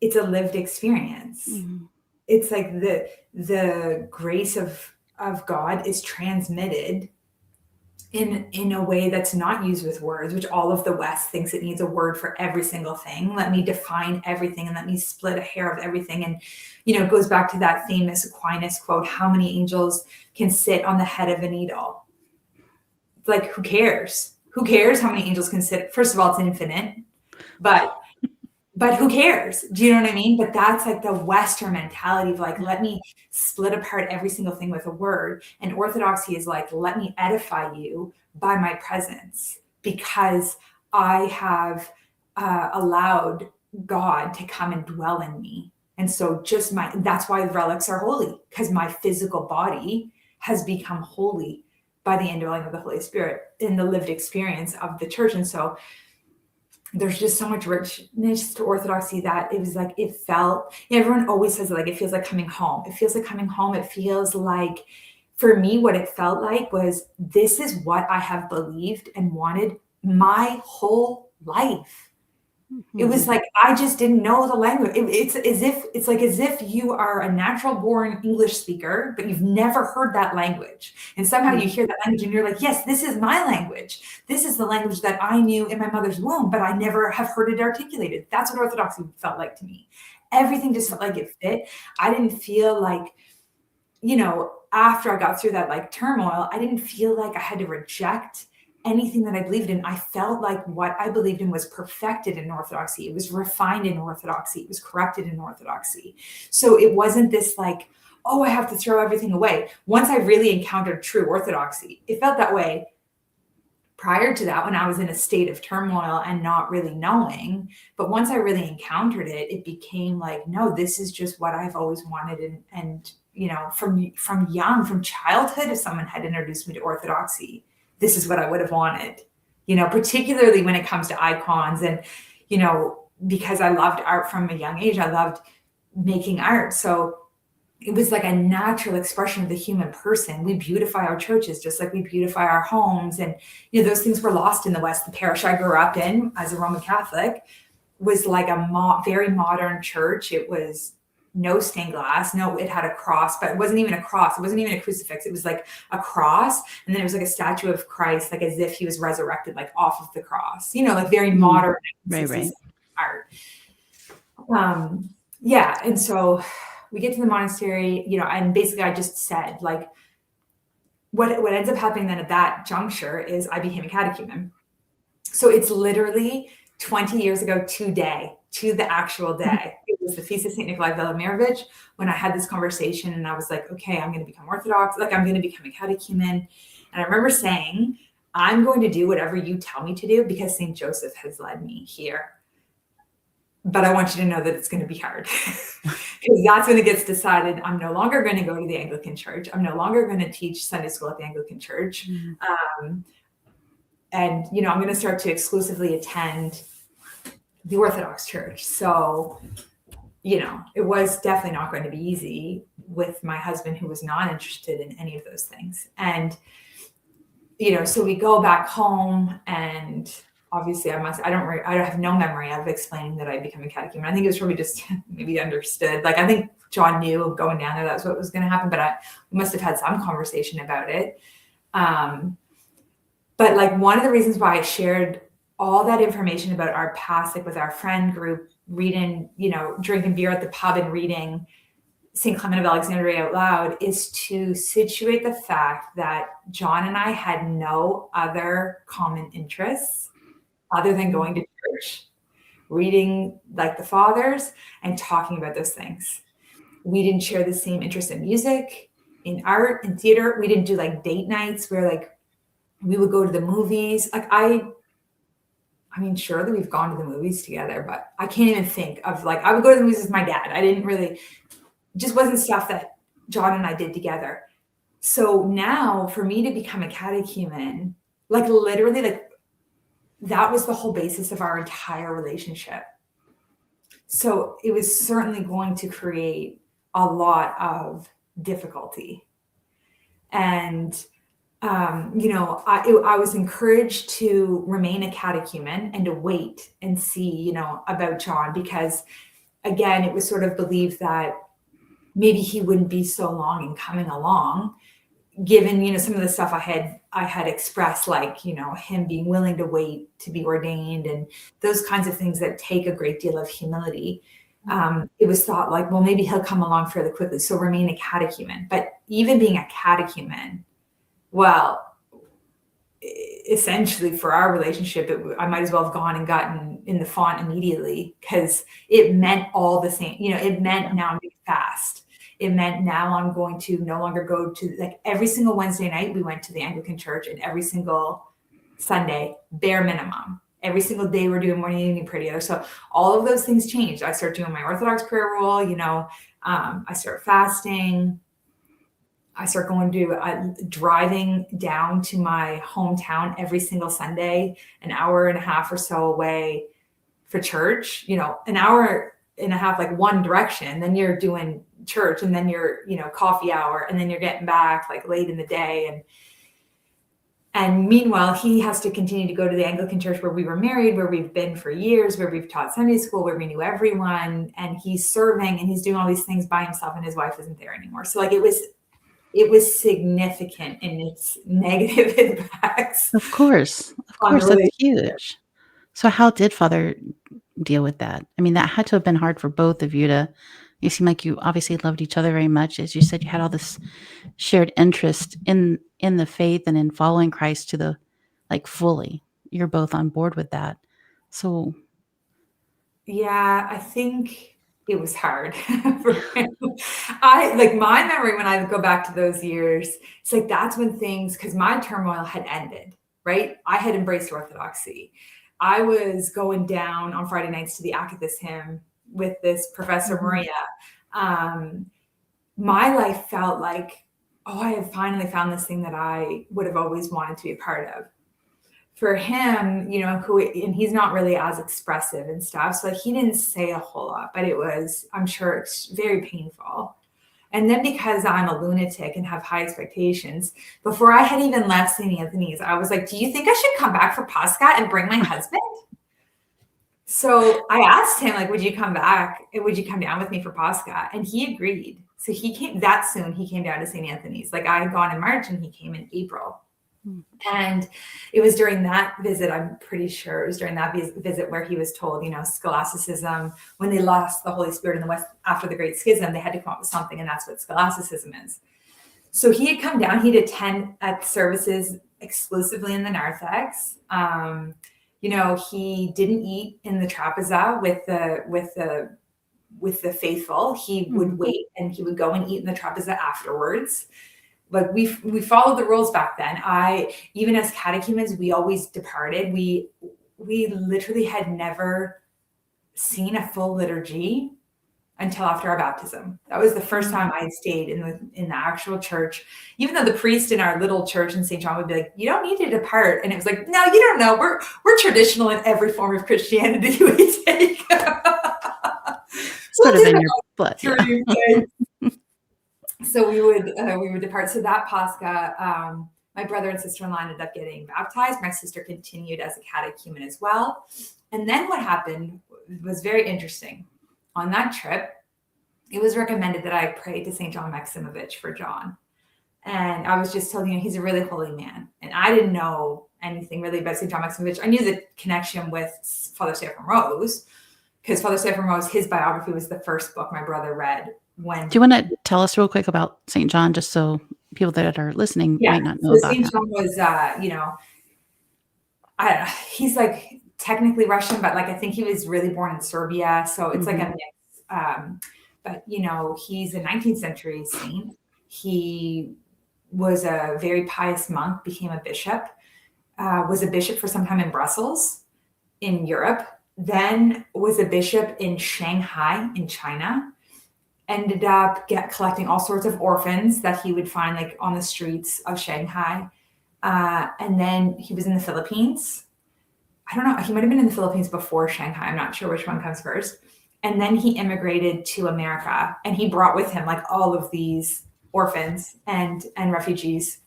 it's a lived experience. Mhm. It's like the grace of God is transmitted in a way that's not used with words, which all of the West thinks it needs a word for every single thing. Let me define everything and let me split a hair of everything. And, it goes back to that famous Aquinas quote, how many angels can sit on the head of a needle? It's like, who cares? Who cares how many angels can sit? First of all, it's infinite, but who cares? Do you know what I mean? But that's like the Western mentality of like, let me split apart every single thing with a word. And Orthodoxy is like, let me edify you by my presence, because I have allowed God to come and dwell in me. And so that's why the relics are holy, because my physical body has become holy by the indwelling of the Holy Spirit in the lived experience of the church. And so there's just so much richness to Orthodoxy that it was like, it felt, everyone always says like, it feels like coming home. It feels like coming home. It feels like, for me, what it felt like was, this is what I have believed and wanted my whole life. It was like, I just didn't know the language. It's as if you are a natural born English speaker, but you've never heard that language. And somehow you hear that language and you're like, yes, this is my language. This is the language that I knew in my mother's womb, but I never have heard it articulated. That's what Orthodoxy felt like to me. Everything just felt like it fit. I didn't feel like, after I got through that like turmoil, I didn't feel like I had to reject anything that I believed in. I felt like what I believed in was perfected in Orthodoxy. It was refined in Orthodoxy. It was corrected in Orthodoxy. So it wasn't this like, oh, I have to throw everything away. Once I really encountered true Orthodoxy, it felt that way prior to that, when I was in a state of turmoil and not really knowing. But once I really encountered it, it became like, no, this is just what I've always wanted. And from childhood, if someone had introduced me to Orthodoxy, this is what I would have wanted, particularly when it comes to icons. And, because I loved art from a young age, I loved making art. So it was like a natural expression of the human person. We beautify our churches just like we beautify our homes. And, those things were lost in the West. The parish I grew up in as a Roman Catholic was like a very modern church. It was no stained glass. No, it had a cross, but it wasn't even a cross. It wasn't even a crucifix. It was like a cross. And then it was like a statue of Christ, like as if he was resurrected, like off of the cross, like very modern Right. art. Yeah. And so we get to the monastery, and basically I just said like, what ends up happening then at that juncture is I became a catechumen. So it's literally 20 years ago today, to the actual day. It was the Feast of St. Nikolai Velimirovich when I had this conversation, and I was like, okay, I'm going to become Orthodox. Like, I'm going to become a catechumen. And I remember saying, I'm going to do whatever you tell me to do because St. Joseph has led me here. But I want you to know that it's going to be hard because that's when it gets decided. I'm no longer going to go to the Anglican church. I'm no longer going to teach Sunday school at the Anglican church. And, I'm going to start to exclusively attend the Orthodox church. So, it was definitely not going to be easy with my husband, who was not interested in any of those things. And, so we go back home, and obviously I have no memory of explaining that I'd become a catechumen. I think it was probably just maybe understood. Like, I think John knew going down there, that's what was going to happen, but we must have had some conversation about it. But like, one of the reasons why I shared all that information about our past, like with our friend group, reading, drinking beer at the pub and reading St. Clement of Alexandria out loud, is to situate the fact that John and I had no other common interests other than going to church, reading like the fathers and talking about those things. We didn't share the same interest in music, in art, in theater. We didn't do like date nights where like we would go to the movies. Like I I mean, surely we've gone to the movies together, but I can't even think of like, I would go to the movies with my dad. I didn't really, just wasn't stuff that John and I did together. So now for me to become a catechumen, like literally, like that was the whole basis of our entire relationship. So it was certainly going to create a lot of difficulty. And, I was encouraged to remain a catechumen and to wait and see, about John, because again, it was sort of believed that maybe he wouldn't be so long in coming along, given, some of the stuff I had expressed, like, him being willing to wait to be ordained and those kinds of things that take a great deal of humility. It was thought like, well, maybe he'll come along fairly quickly. So remain a catechumen. But even being a catechumen, well, essentially for our relationship, I might as well have gone and gotten in the font immediately, because it meant all the same. It meant now I'm being fast. It meant now I'm going to no longer go to, like, every single Wednesday night we went to the Anglican church, and every single Sunday, bare minimum. Every single day we're doing morning and evening prayer together. So all of those things changed. I started doing my Orthodox prayer rule, I started fasting. I start going to driving down to my hometown every single Sunday, an hour and a half or so away for church, an hour and a half, like one direction. Then you're doing church, and then you're, coffee hour, and then you're getting back like late in the day. And meanwhile, he has to continue to go to the Anglican church where we were married, where we've been for years, where we've taught Sunday school, where we knew everyone, and he's serving and he's doing all these things by himself, and his wife isn't there anymore. So like it was significant in its negative impacts. Of course, that's huge. So how did Father deal with that? I mean, that had to have been hard for both of you you seem like you obviously loved each other very much. As you said, you had all this shared interest in the faith and in following Christ to the, like, fully. You're both on board with that. So. Yeah, I think it was hard for him. My memory when I go back to those years, it's like that's when things, because my turmoil had ended, right? I had embraced Orthodoxy. I was going down on Friday nights to the Akathist hymn with this Professor Maria. My life felt like, I have finally found this thing that I would have always wanted to be a part of. For him, and he's not really as expressive and stuff, so he didn't say a whole lot, but it was, I'm sure, very painful. And then because I'm a lunatic and have high expectations, before I had even left St. Anthony's, I was like, do you think I should come back for Pascha and bring my husband? So I asked him, like, would you come back? Would you come down with me for Pascha? And he agreed. So he came that soon. He came down to St. Anthony's. Like, I had gone in March and he came in April. And it was during that visit, I'm pretty sure it was during that visit where he was told, scholasticism, when they lost the Holy Spirit in the West after the Great Schism, they had to come up with something, and that's what scholasticism is. So he had come down, he'd attend at services exclusively in the narthex. He didn't eat in the trapeza with the faithful. He would wait, and he would go and eat in the trapeza afterwards. But we followed the rules back then. Even as catechumens, we always departed. We literally had never seen a full liturgy until after our baptism. That was the first time I had stayed in the actual church. Even though the priest in our little church in St. John would be like, "You don't need to depart," and it was like, "No, you don't know. We're traditional in every form of Christianity we take." Sort of in your blood. Yeah. So we would depart. So that Pascha, my brother and sister-in-law ended up getting baptized. My sister continued as a catechumen as well. And then what happened was very interesting. On that trip, it was recommended that I pray to St. John Maximovich for John. And I was just told, he's a really holy man. And I didn't know anything really about St. John Maximovich. I knew the connection with Father Stephen Rose, because Father Stephen Rose, his biography was the first book my brother read. Do you want to tell us real quick about St. John, just so people that are listening might not know about him? St. John was, he's like technically Russian, but like I think he was really born in Serbia, so it's like a mix. But he's a 19th century saint. He was a very pious monk, became a bishop, was a bishop for some time in Brussels, in Europe, then was a bishop in Shanghai in China, ended up collecting all sorts of orphans that he would find like on the streets of Shanghai. And then he was in the Philippines. I don't know, he might have been in the Philippines before Shanghai. I'm not sure which one comes first. And then he immigrated to America, and he brought with him like all of these orphans and refugees.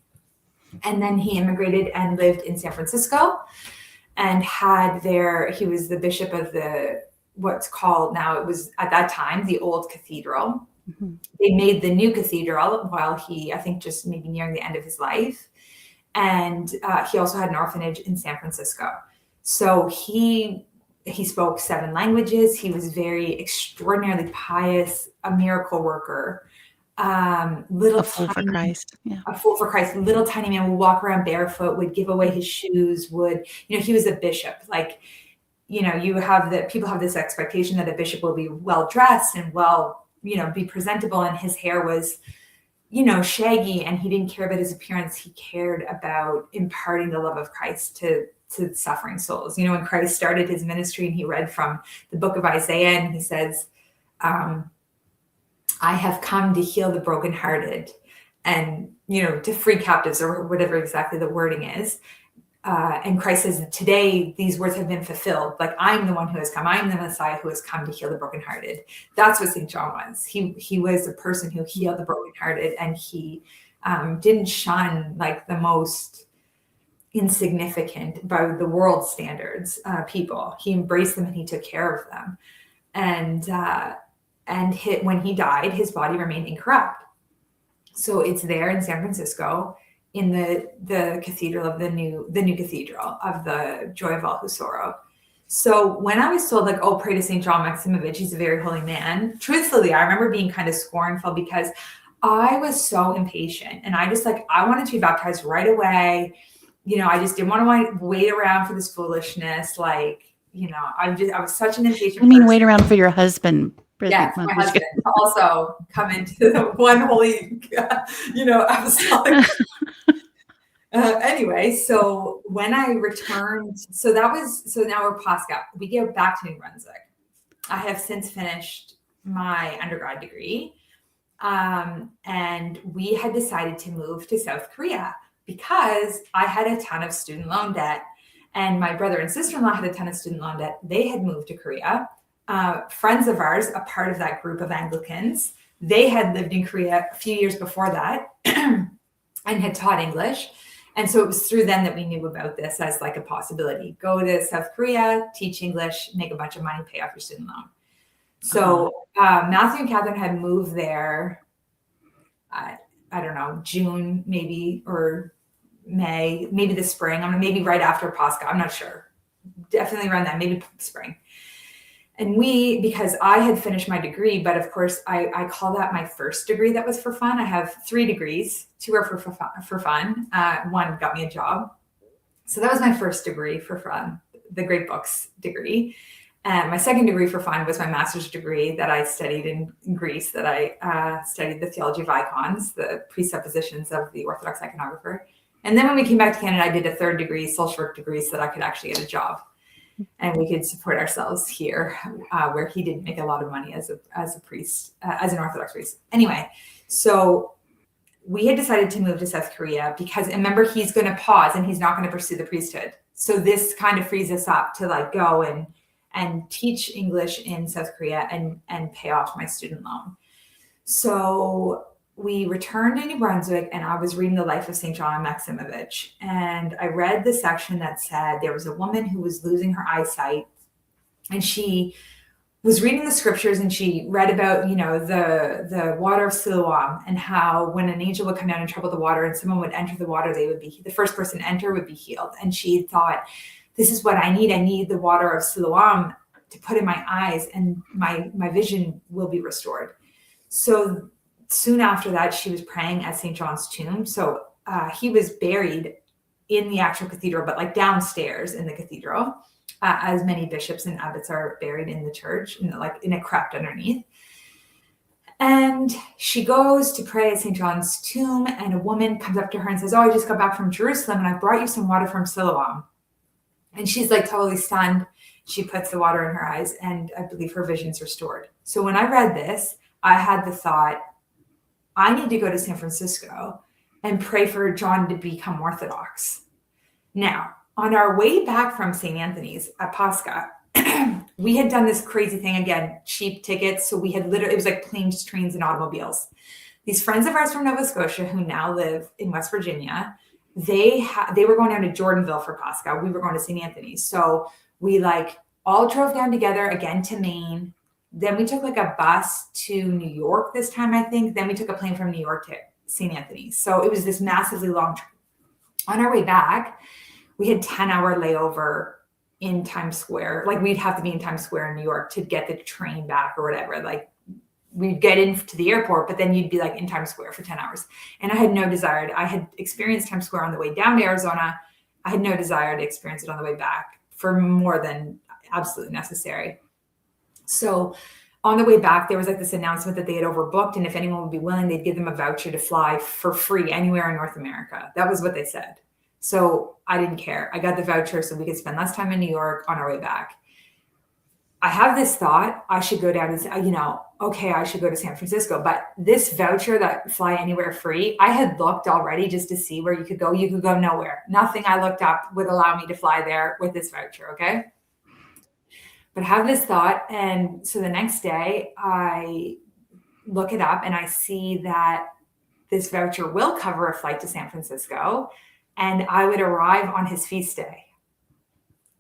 And then he immigrated and lived in San Francisco and he was the bishop of what's called now, it was at that time, the old cathedral. Mm-hmm. They made the new cathedral while I think just maybe nearing the end of his life. And he also had an orphanage in San Francisco. So he spoke 7 languages. He was very extraordinarily pious, a miracle worker. A fool for Christ. Yeah. A fool for Christ. Little tiny man would walk around barefoot, would give away his shoes, he was a bishop. Like, people have this expectation that a bishop will be well dressed and be presentable, and his hair was, shaggy, and he didn't care about his appearance. He cared about imparting the love of Christ to suffering souls. When Christ started his ministry and he read from the book of Isaiah, and he says, I have come to heal the brokenhearted and, to free captives, or whatever exactly the wording is. And Christ says, today these words have been fulfilled. Like, I'm the one who has come. I'm the Messiah who has come to heal the brokenhearted. That's what St. John was. He was a person who healed the brokenhearted, and he didn't shun like the most insignificant by the world standards people. He embraced them and he took care of them. When he died, his body remained incorrupt. So it's there in San Francisco in the cathedral of the new cathedral of the Joy of All Who Sorrow. So when I was told like, oh, pray to St. John Maximovich, he's a very holy man. Truthfully, I remember being kind of scornful because I was so impatient, and I just I wanted to be baptized right away. I just didn't want to wait around for this foolishness. I was such an impatient person. Wait around for your husband. Yes, my husband to also come into the one holy, apostolic. Anyway, so when I returned, so now we're Pascha. We go back to New Brunswick. I have since finished my undergrad degree. And we had decided to move to South Korea because I had a ton of student loan debt, and my brother and sister-in-law had a ton of student loan debt. They had moved to Korea. Friends of ours, a part of that group of Anglicans, they had lived in Korea a few years before that and had taught English. And so it was through them that we knew about this as like a possibility. Go to South Korea, teach English, make a bunch of money, pay off your student loan. So Matthew and Catherine had moved there, I don't know, June maybe, or May, maybe the spring. Maybe right after Pascha. I'm not sure. Definitely around that, maybe spring. And because I had finished my degree, but of course I call that my first degree that was for fun. I have 3 degrees. 2 are for fun. One got me a job. So that was my first degree for fun, the Great Books degree. And my second degree for fun was my master's degree that I studied in Greece, that I studied the theology of icons, the presuppositions of the Orthodox iconographer. And then when we came back to Canada, I did a 3rd degree, social work degree, so that I could actually get a job. And we could support ourselves here, where he didn't make a lot of money as a priest, as an Orthodox priest. Anyway, so we had decided to move to South Korea because, remember, he's going to pause and he's not going to pursue the priesthood. So this kind of frees us up to go and teach English in South Korea and pay off my student loan. So we returned to New Brunswick, and I was reading the life of St. John Maximovich. And I read the section that said there was a woman who was losing her eyesight, and she was reading the scriptures, and she read about, the water of Siloam, and how when an angel would come down and trouble the water and someone would enter the water, the first person to enter would be healed. And she thought, this is what I need. I need the water of Siloam to put in my eyes, and my vision will be restored. So soon after that, she was praying at St. John's tomb. So he was buried in the actual cathedral, but downstairs in the cathedral, as many bishops and abbots are buried in the church, in a crypt underneath. And she goes to pray at St. John's tomb, and a woman comes up to her and says, oh, I just got back from Jerusalem, and I brought you some water from Siloam. And she's totally stunned. She puts the water in her eyes, and I believe her vision's restored. So when I read this, I had the thought, I need to go to San Francisco and pray for John to become Orthodox. Now, on our way back from St. Anthony's at Pascha, we had done this crazy thing again, cheap tickets. So we had literally, it was like planes, trains, and automobiles. These friends of ours from Nova Scotia who now live in West Virginia, they were going down to Jordanville for Pascha. We were going to St. Anthony's. So we like all drove down together again to Maine. Then we took like a bus to New York this time, I think. Then we took a plane from New York to St. Anthony's. So it was this massively long trip. On our way back, we had 10-hour layover in Times Square. Like we'd have to be in Times Square in New York to get the train back or whatever. Like we'd get into the airport, but then you'd be like in Times Square for 10 hours. And I had no desire. I had experienced Times Square on the way down to Arizona. I had no desire to experience it on the way back for more than absolutely necessary. So on the way back, there was like this announcement that they had overbooked. And if anyone would be willing, they'd give them a voucher to fly for free anywhere in North America. That was what they said. So I didn't care. I got the voucher so we could spend less time in New York on our way back. I have this thought, I should go down and, I should go to San Francisco. But this voucher that fly anywhere free, I had looked already just to see where you could go. You could go nowhere. Nothing I looked up would allow me to fly there with this voucher, okay? But I have this thought. And so the next day I look it up and I see that this voucher will cover a flight to San Francisco. And I would arrive on his feast day,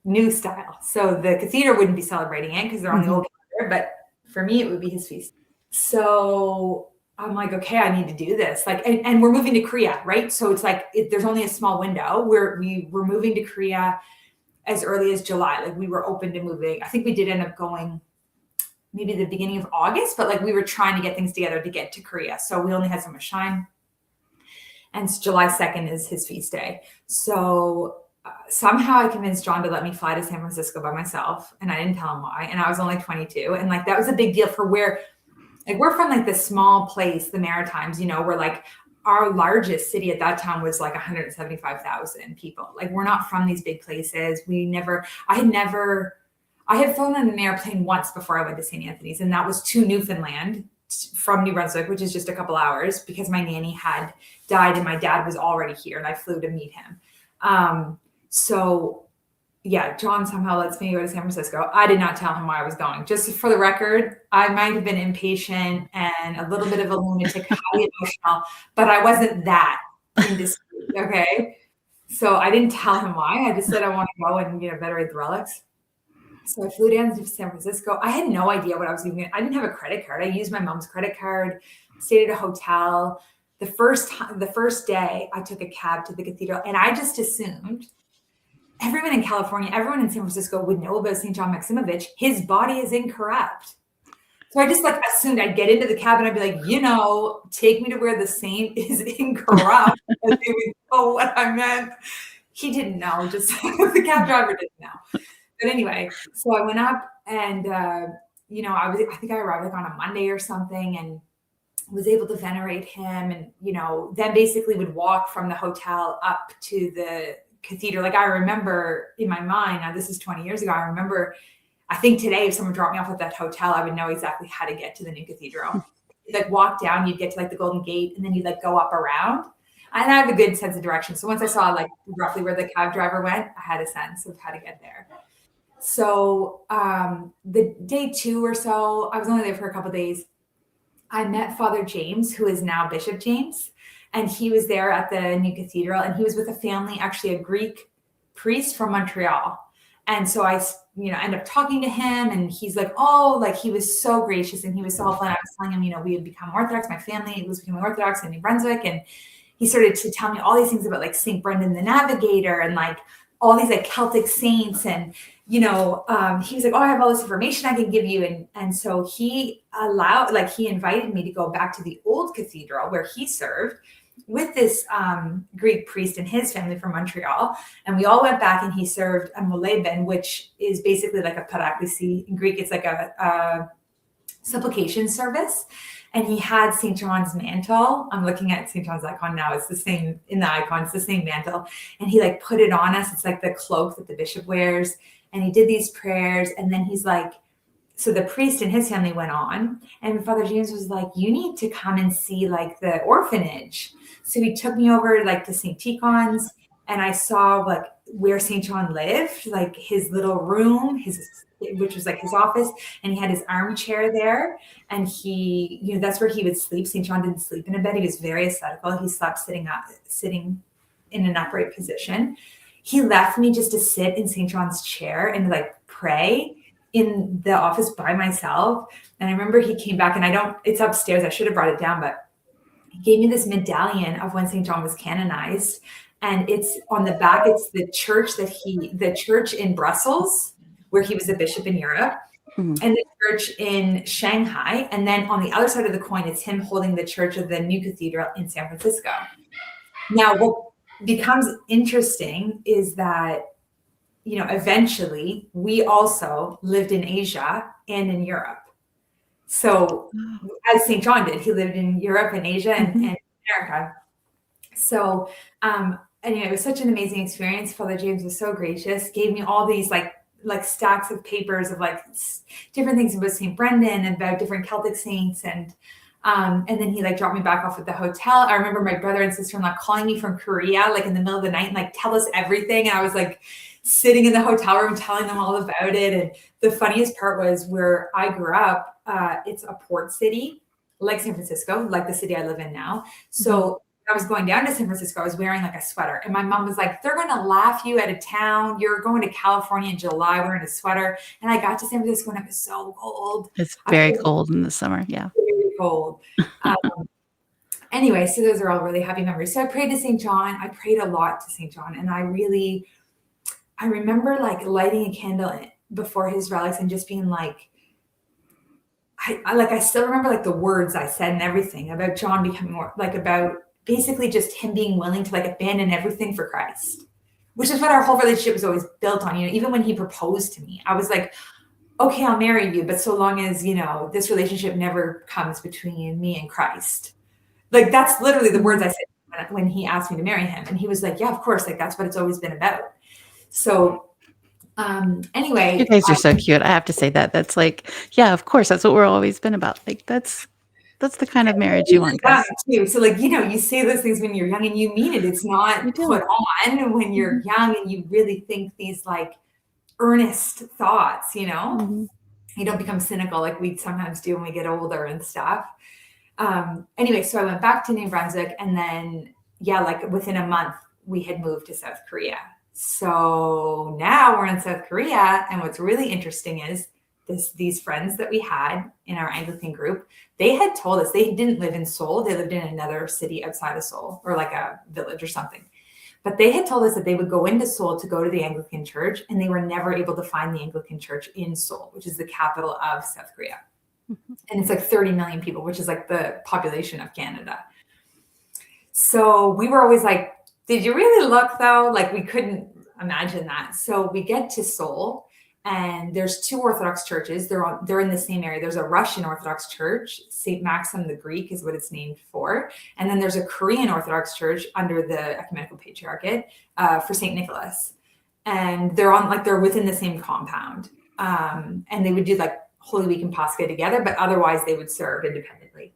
new style. So the cathedral wouldn't be celebrating it because they're on the old calendar, but for me, it would be his feast. So I'm like, okay, I need to do this. Like, and we're moving to Korea, right? So it's like, there's only a small window where we were moving to Korea as early as July. Like we were open to moving. I think we did end up going maybe the beginning of August, but like we were trying to get things together to get to Korea. So we only had so much time. And July 2nd is his feast day. So somehow I convinced John to let me fly to San Francisco by myself. And I didn't tell him why. And I was only 22. And like, that was a big deal for where, like, we're from like this small place, the Maritimes, where like our largest city at that time was like 175,000 people. Like we're not from these big places. I had flown on an airplane once before I went to St. Anthony's, and that was to Newfoundland from New Brunswick, which is just a couple hours, because my nanny had died and my dad was already here and I flew to meet him. So yeah, John somehow lets me go to San Francisco. I did not tell him why I was going. Just for the record, I might have been impatient and a little bit of a lunatic, highly emotional, but I wasn't that indiscreet, okay? So I didn't tell him why. I just said I want to go and venerate the relics. So I flew down to San Francisco. I had no idea what I was doing. I didn't have a credit card. I used my mom's credit card, stayed at a hotel. The first day I took a cab to the cathedral, and I just assumed everyone in California, everyone in San Francisco would know about St. John Maximovich. His body is incorrupt. So I just like assumed I'd get into the cab and I'd be like, take me to where the saint is incorrupt. And they would know what I meant. He didn't know, just the cab driver didn't know. But anyway, so I went up and, I think I arrived like on a Monday or something and was able to venerate him. And, then basically would walk from the hotel up to the cathedral. Like I remember in my mind, now this is 20 years ago, I think today if someone dropped me off at that hotel, I would know exactly how to get to the new cathedral. You'd like walk down, you'd get to like the Golden Gate, and then you'd like go up around. And I have a good sense of direction. So once I saw like roughly where the cab driver went, I had a sense of how to get there. So the day 2 or so, I was only there for a couple of days. I met Father James, who is now Bishop James, and he was there at the new cathedral, and he was with a family, actually a Greek priest from Montreal. And so I, end up talking to him, and he's like, he was so gracious and he was so helpful. And I was telling him, we had become Orthodox. My family was becoming Orthodox in New Brunswick. And he started to tell me all these things about like St. Brendan the Navigator and like all these like Celtic saints. And, he was like, I have all this information I can give you. And so he invited me to go back to the old cathedral where he served with this Greek priest and his family from Montreal. And we all went back and he served a moleben, which is basically like a paraklesis. In Greek, it's like a supplication service. And he had St. John's mantle. I'm looking at St. John's icon now. It's the same in the icon. It's the same mantle. And he like put it on us. It's like the cloak that the bishop wears. and he did these prayers. And then he's like, so the priest and his family went on, and Father James was like, you need to come and see like the orphanage. So he took me over like to St. Tikhon's, and I saw like where St. John lived, like his little room, which was like his office, and he had his armchair there, and he, you know, that's where he would sleep. St. John didn't sleep in a bed. He was very ascetical. He slept sitting in an upright position. He left me just to sit in St. John's chair and like pray in the office by myself. And I remember he came back, and it's upstairs. I should have brought it down, but he gave me this medallion of when St. John was canonized. And it's on the back, it's the church in Brussels, where he was a bishop in Europe, and the church in Shanghai. And then on the other side of the coin, it's him holding the church of the new cathedral in San Francisco. Now, what becomes interesting is that, you know, eventually we also lived in Asia and in Europe. So as St. John did, he lived in Europe and Asia and America. So anyway, it was such an amazing experience. Father James was so gracious, gave me all these like stacks of papers of like different things about St. Brendan and about different Celtic saints. And then he like dropped me back off at the hotel. I remember my brother and sister-in-law calling me from Korea, like in the middle of the night, and like tell us everything. And I was like sitting in the hotel room telling them all about it. And the funniest part was where I grew up, it's a port city, like San Francisco, like the city I live in now. So I was going down to San Francisco, I was wearing like a sweater, and my mom was like, they're going to laugh you out of town. You're going to California in July wearing a sweater. And I got to San Francisco and it was so cold. It's very cold in the summer. Yeah. Very cold. Anyway, so those are all really happy memories. So I prayed to St. John. I prayed a lot to St. John. And I remember like lighting a candle before his relics and just being like, I still remember like the words I said and everything about John becoming more like about basically just him being willing to like abandon everything for Christ, which is what our whole relationship was always built on. You know, even when he proposed to me, I was like, okay, I'll marry you, but so long as, you know, this relationship never comes between me and Christ. Like that's literally the words I said when he asked me to marry him. And he was like, yeah, of course. Like that's what it's always been about. So anyway, you guys are so cute. I have to say that. That's like, yeah, of course. That's what we're always been about. Like that's the kind of marriage you want, guys. Too. So like, you know, you say those things when you're young and you mean it. It's not put on when you're young and you really think these like earnest thoughts, you know, you don't become cynical like we sometimes do when we get older and stuff. Anyway, so I went back to New Brunswick, and then, yeah, like within a month we had moved to South Korea. So now we're in South Korea. And what's really interesting is these friends that we had in our Anglican group, they had told us they didn't live in Seoul. They lived in another city outside of Seoul, or like a village or something. But they had told us that they would go into Seoul to go to the Anglican church, and they were never able to find the Anglican church in Seoul, which is the capital of South Korea. And it's like 30 million people, which is like the population of Canada. So we were always like, did you really look though? Like we couldn't imagine that. So we get to Seoul, and there's two Orthodox churches. They're in the same area. There's a Russian Orthodox church, St. Maxim the Greek is what it's named for. And then there's a Korean Orthodox church under the Ecumenical Patriarchate for St. Nicholas. And they're within the same compound. And they would do like Holy Week and Pascha together, but otherwise they would serve independently.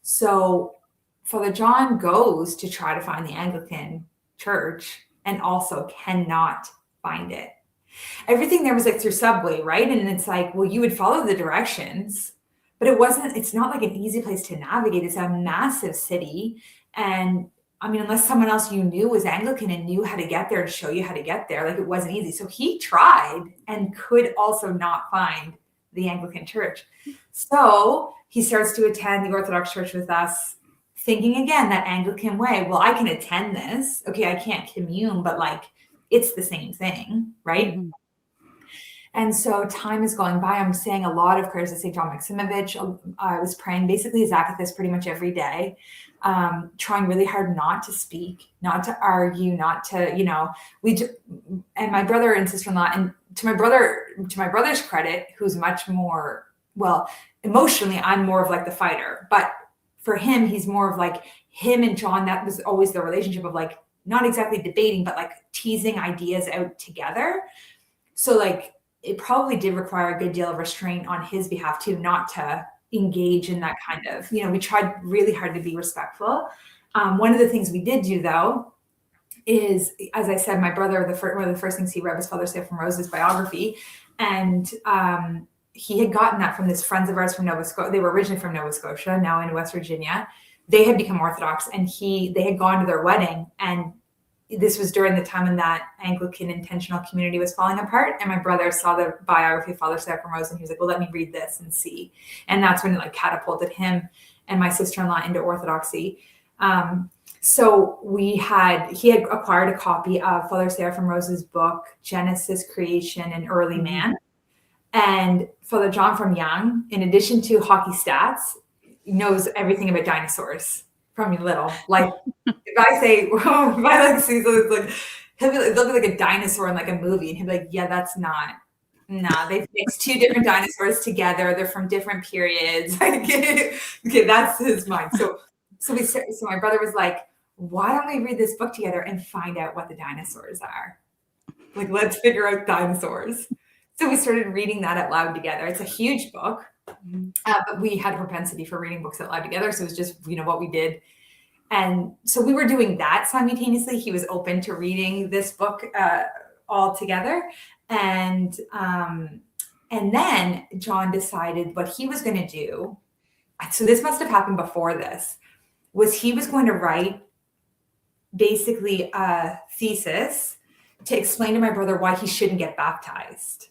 So Father John goes to try to find the Anglican church and also cannot find it. Everything there was like through subway, right? And it's like, well, you would follow the directions, but it's not like an easy place to navigate. It's a massive city. And I mean, unless someone else you knew was Anglican and knew how to get there and show you how to get there, like it wasn't easy. So he tried and could also not find the Anglican church. So he starts to attend the Orthodox church with us, thinking again, that Anglican way, well, I can attend this. Okay, I can't commune, but like, it's the same thing, right? And so time is going by. I'm saying a lot of prayers to St. John Maximovich. I was praying basically as Zacchaeus pretty much every day, trying really hard not to speak, not to argue, not to, you know, and my brother and sister-in-law, and to my brother's credit, who's much more, well, emotionally, I'm more of like the fighter, but for him, he's more of like him and John. That was always the relationship of like, not exactly debating, but like teasing ideas out together. So like, it probably did require a good deal of restraint on his behalf too, not to engage in that kind of, we tried really hard to be respectful. One of the things we did do though, is, as I said, my brother, one of the first things he read was Father Ephraim Rose's biography. And he had gotten that from this friends of ours from Nova Scotia. They were originally from Nova Scotia, now in West Virginia. They had become Orthodox, and they had gone to their wedding. And this was during the time when that Anglican intentional community was falling apart. And my brother saw the biography of Father Ephraim Rose, and he was like, well, let me read this and see. And that's when it like catapulted him and my sister-in-law into Orthodoxy. So he had acquired a copy of Father Ephraim Rose's book, Genesis, Creation, and Early Man. And Father John from Young, in addition to hockey stats, knows everything about dinosaurs from little. Like if I say, if I like see something, it's like, they'll be like a dinosaur in like a movie, and he'll be like, yeah, that's not. No, they've mixed two different dinosaurs together. They're from different periods. Okay, that's his mind. So my brother was like, why don't we read this book together and find out what the dinosaurs are? Like, let's figure out dinosaurs. So we started reading that out loud together. It's a huge book, but we had a propensity for reading books out loud together. So it was just, what we did. And so we were doing that simultaneously. He was open to reading this book all together. And then John decided what he was going to do. So this must have happened before this, was he was going to write basically a thesis to explain to my brother why he shouldn't get baptized.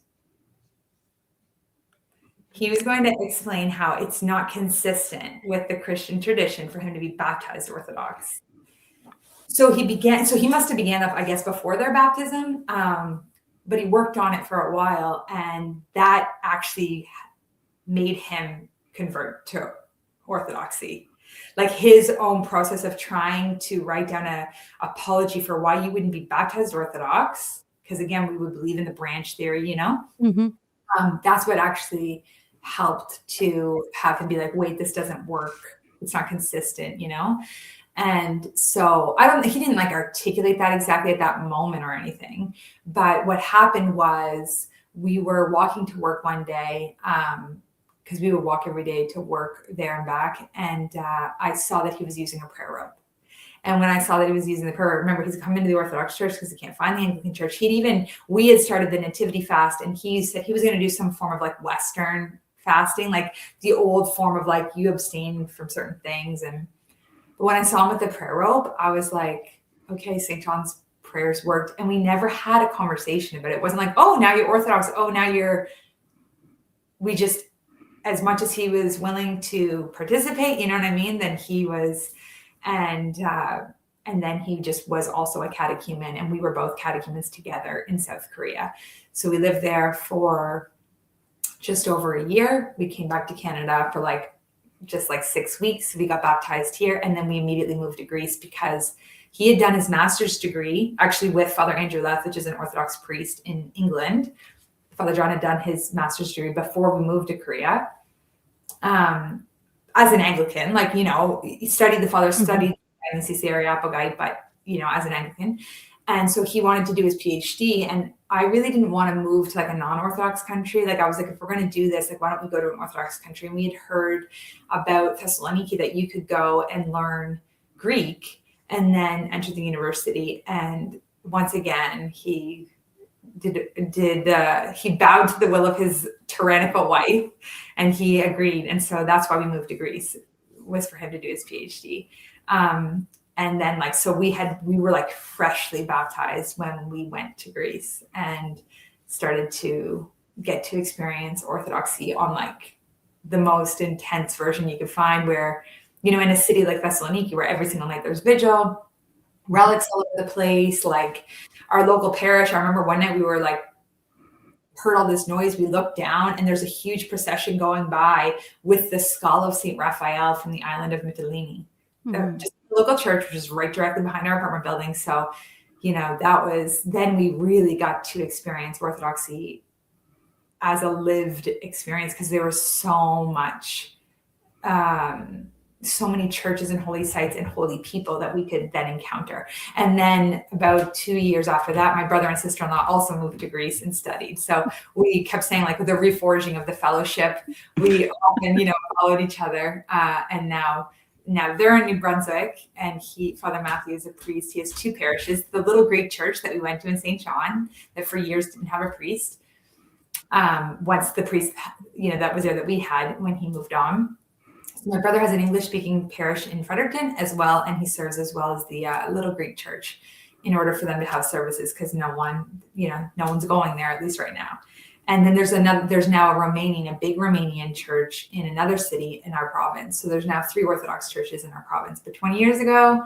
He was going to explain how it's not consistent with the Christian tradition for him to be baptized Orthodox. So he must have began up, I guess, before their baptism, but he worked on it for a while, and that actually made him convert to Orthodoxy. Like his own process of trying to write down an apology for why you wouldn't be baptized Orthodox, because again, we would believe in the branch theory, that's what actually helped to have him be like, wait, this doesn't work. It's not consistent, And so he didn't like articulate that exactly at that moment or anything. But what happened was we were walking to work one day, because we would walk every day to work there and back. And I saw that he was using a prayer rope. And when I saw that he was using the prayer rope, remember, he's come into the Orthodox Church because he can't find the Anglican Church. We had started the Nativity fast, and he said he was going to do some form of like Western fasting, like the old form of like you abstain from certain things. And when I saw him with the prayer rope, I was like, okay, St. John's prayers worked. And we never had a conversation about it. It wasn't like, oh, now you're Orthodox. Oh, we just, as much as he was willing to participate, you know what I mean? Then he was, and then he just was also a catechumen, and we were both catechumens together in South Korea. So we lived there for just over a year. We came back to Canada for just 6 weeks. We got baptized here, and then we immediately moved to Greece because he had done his master's degree actually with Father Andrew Leth, which is an Orthodox priest in England. Father John had done his master's degree before we moved to Korea. As an Anglican, he studied the father studied CC Areopagite, but as an Anglican. And so he wanted to do his PhD, and I really didn't want to move to a non-Orthodox country. I was like, if we're going to do this, why don't we go to an Orthodox country? And we had heard about Thessaloniki that you could go and learn Greek and then enter the university. And once again, he bowed to the will of his tyrannical wife, and he agreed. And so that's why we moved to Greece, was for him to do his PhD. And then we were freshly baptized when we went to Greece and started to get to experience Orthodoxy on the most intense version you could find, where, in a city like Thessaloniki, where every single night there's vigil, relics all over the place, our local parish. I remember one night we were heard all this noise. We looked down, and there's a huge procession going by with the skull of St. Raphael from the island of Mytilene. Just the local church, which is right directly behind our apartment building. So, then we really got to experience Orthodoxy as a lived experience, because there was so much so many churches and holy sites and holy people that we could then encounter. And then about 2 years after that, my brother and sister-in-law also moved to Greece and studied. So we kept saying, like, with the reforging of the fellowship, we often, followed each other. And now they're in New Brunswick, and Father Matthew is a priest. He has 2 parishes, the little Greek church that we went to in St. John that for years didn't have a priest. Once the priest, that was there that we had when he moved on. My brother has an English-speaking parish in Fredericton as well, and he serves as well as the Little Greek Church in order for them to have services, because no one's going there, at least right now. And then there's now a big Romanian church in another city in our province. So there's now 3 Orthodox churches in our province. But 20 years ago,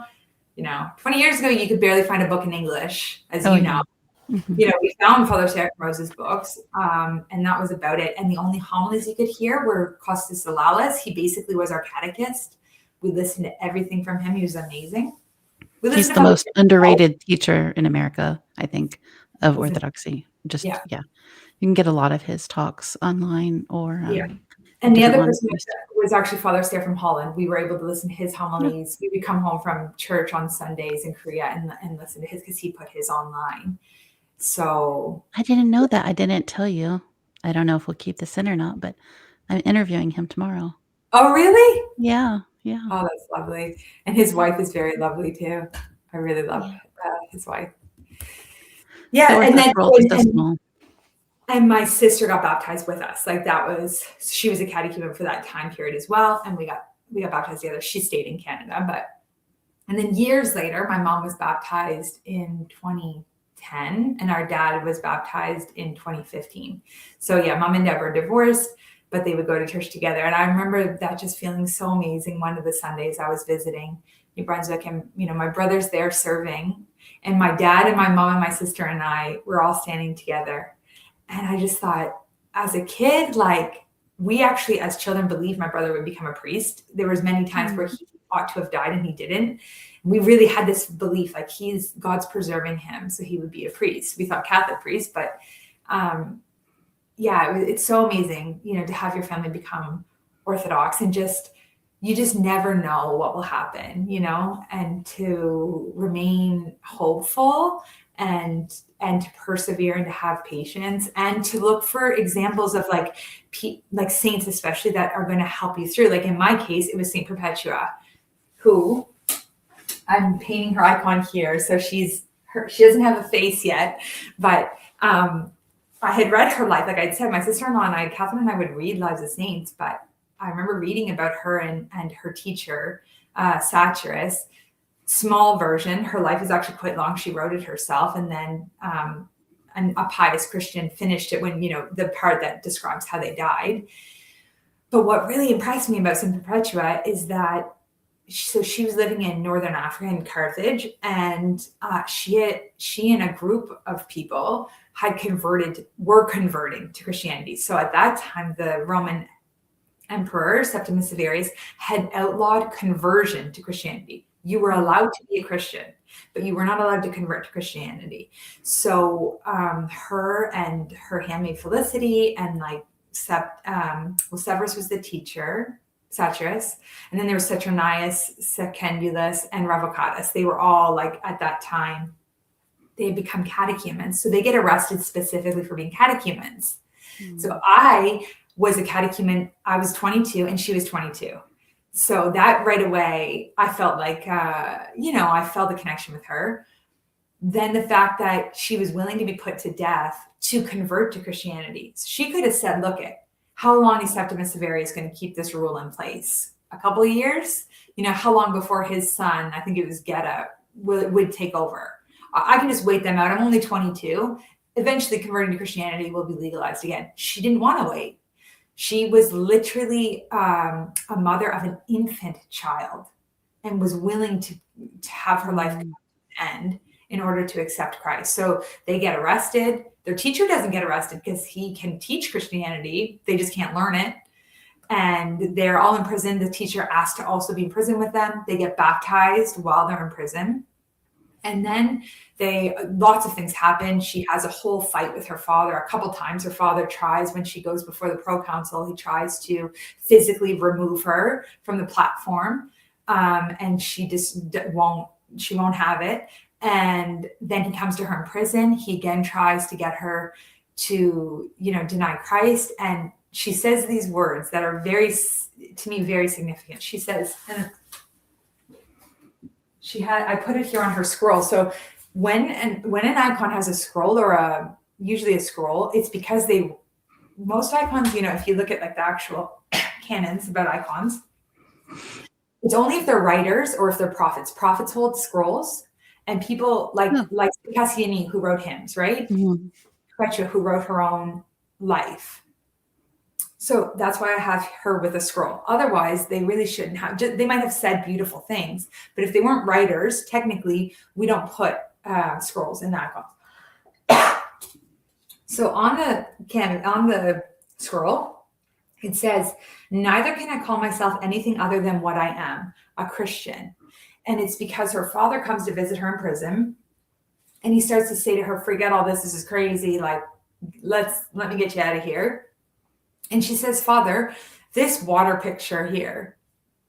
you could barely find a book in English, as you know. Mm-hmm. We found Father Sacramose's books, and that was about it. And the only homilies you could hear were Costas Alalas. He basically was our catechist. We listened to everything from him. He was amazing. He's the most underrated teacher in America, I think, of Orthodoxy. You can get a lot of his talks online or And the other person was actually Father Stair from Holland. We were able to listen to his homilies. We would come home from church on Sundays in Korea and listen to his, because he put his online. So I didn't know that. I didn't tell you. I don't know if we'll keep this in or not, but I'm interviewing him tomorrow. Oh, really? Yeah. Oh, that's lovely. And his wife is very lovely too. I really love his wife. Yeah, and then my sister got baptized with us. Like, she was a catechumen for that time period as well, and we got baptized together. She stayed in Canada, and then years later, my mom was baptized in 2010, and our dad was baptized in 2015. So yeah, mom and dad were divorced, but they would go to church together. And I remember that just feeling so amazing. One of the Sundays I was visiting New Brunswick, and my brother's there serving, and my dad and my mom and my sister and I were all standing together. And I just thought, as a kid, like, we actually, as children, believed my brother would become a priest. There was many times where he ought to have died and he didn't. We really had this belief, like, God's preserving him, so he would be a priest. We thought Catholic priest, but it's so amazing, to have your family become Orthodox, and you just never know what will happen, and to remain hopeful and to persevere and to have patience and to look for examples of like saints, especially, that are going to help you through. Like in my case, it was Saint Perpetua, who I'm painting her icon here. So she doesn't have a face yet, but I had read her life. Like I'd said, my sister-in-law Catherine and I would read Lives of Saints, but I remember reading about her and her teacher, Satyrus. Small version. Her life is actually quite long. She wrote it herself, and then a pious Christian finished it when, the part that describes how they died. But what really impressed me about Saint Perpetua is that she was living in Northern Africa in Carthage, and she and a group of people were converting to Christianity. So at that time, the Roman Emperor Septimus Severus had outlawed conversion to Christianity. You were allowed to be a Christian, but you were not allowed to convert to Christianity. So her and her handmaid Felicity and Severus was the teacher, Satyrus, and then there was Saturnius, Secundulus, and Revocatus. They were all, like, at that time, they had become catechumens. So they get arrested specifically for being catechumens. Mm. So I was a catechumen. I was 22 and she was 22. So that right away, I felt like, I felt a connection with her. Then the fact that she was willing to be put to death to convert to Christianity. So she could have said, look, how long is Septimus Severus going to keep this rule in place? A couple of years? How long before his son, I think it was Geta, would take over? I can just wait them out. I'm only 22. Eventually converting to Christianity will be legalized again. She didn't want to wait. She was literally a mother of an infant child and was willing to have her life end in order to accept Christ. So they get arrested. Their teacher doesn't get arrested because he can teach Christianity. They just can't learn it. And they're all in prison. The teacher asked to also be in prison with them. They get baptized while they're in prison. And then lots of things happen. She has a whole fight with her father a couple times. Her father tries, when she goes before the proconsul, he tries to physically remove her from the platform. And she just won't have it. And then he comes to her in prison. He again tries to get her to, deny Christ. And she says these words that are to me, very significant. She says, and I put it here on her scroll. So when an icon has a scroll, or usually a scroll, it's because most icons, if you look at like the actual canons about icons, it's only if they're writers or if they're prophets. Prophets hold scrolls, and people like Cassiani, who wrote hymns, right? Perpetua, who wrote her own life. So that's why I have her with a scroll. Otherwise, they really shouldn't have. They might have said beautiful things, but if they weren't writers, technically, we don't put scrolls in the icons. So on the scroll, it says, "Neither can I call myself anything other than what I am, a Christian." And it's because her father comes to visit her in prison, and he starts to say to her, "Forget all this. This is crazy. Like, let me get you out of here." And she says, "Father, this water picture here,"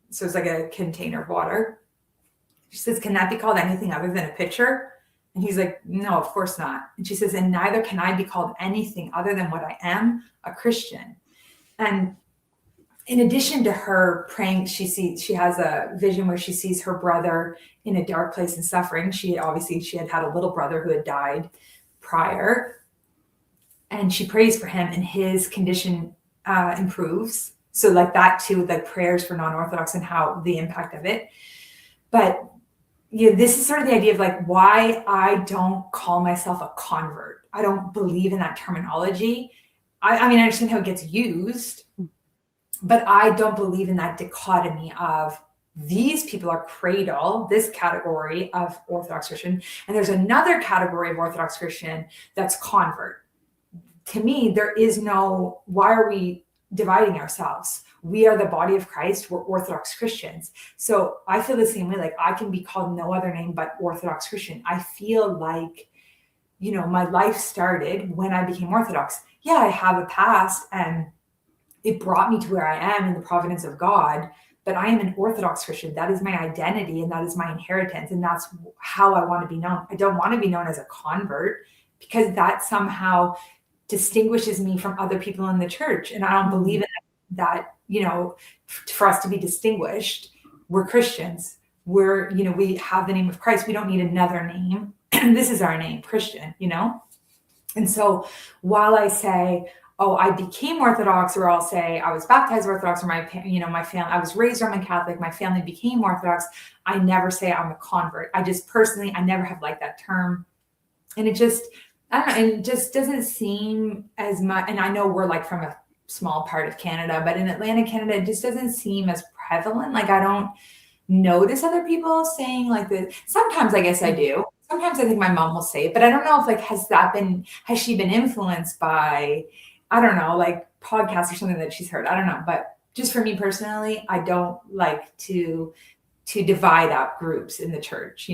so it's like a container of water. She says, "Can that be called anything other than a picture?" And he's like, "No, of course not." And she says, "And neither can I be called anything other than what I am, a Christian." And in addition to her praying, she has a vision where she sees her brother in a dark place and suffering. She had a little brother who had died prior, and she prays for him, and his condition improves. So like that too, like prayers for non-Orthodox and how the impact of it. But this is sort of the idea of like why I don't call myself a convert. I don't believe in that terminology. I mean, I understand how it gets used, but I don't believe in that dichotomy of these people are cradle, this category of Orthodox Christian, and there's another category of Orthodox Christian that's convert. To me, there is no, why are we dividing ourselves? We are the body of Christ. We're Orthodox Christians. So I feel the same way. Like I can be called no other name but Orthodox Christian. I feel like, my life started when I became Orthodox. Yeah, I have a past and it brought me to where I am in the providence of God, but I am an Orthodox Christian. That is my identity and that is my inheritance. And that's how I want to be known. I don't want to be known as a convert because that somehow distinguishes me from other people in the church. And I don't believe in that, for us to be distinguished, we're Christians. We have the name of Christ. We don't need another name. This is our name, Christian, And so while I say, oh, I became Orthodox, or I'll say I was baptized Orthodox, or my family, I was raised Roman Catholic, my family became Orthodox, I never say I'm a convert. I just personally, I never have liked that term. And it just, I don't know, and it just doesn't seem as much, and I know we're like from a small part of Canada, but in Atlantic Canada, it just doesn't seem as prevalent. Like I don't notice other people saying like this. Sometimes I guess I do. Sometimes I think my mom will say it, but I don't know if like, has she been influenced by, I don't know, like podcasts or something that she's heard. I don't know. But just for me personally, I don't like to divide up groups in the church,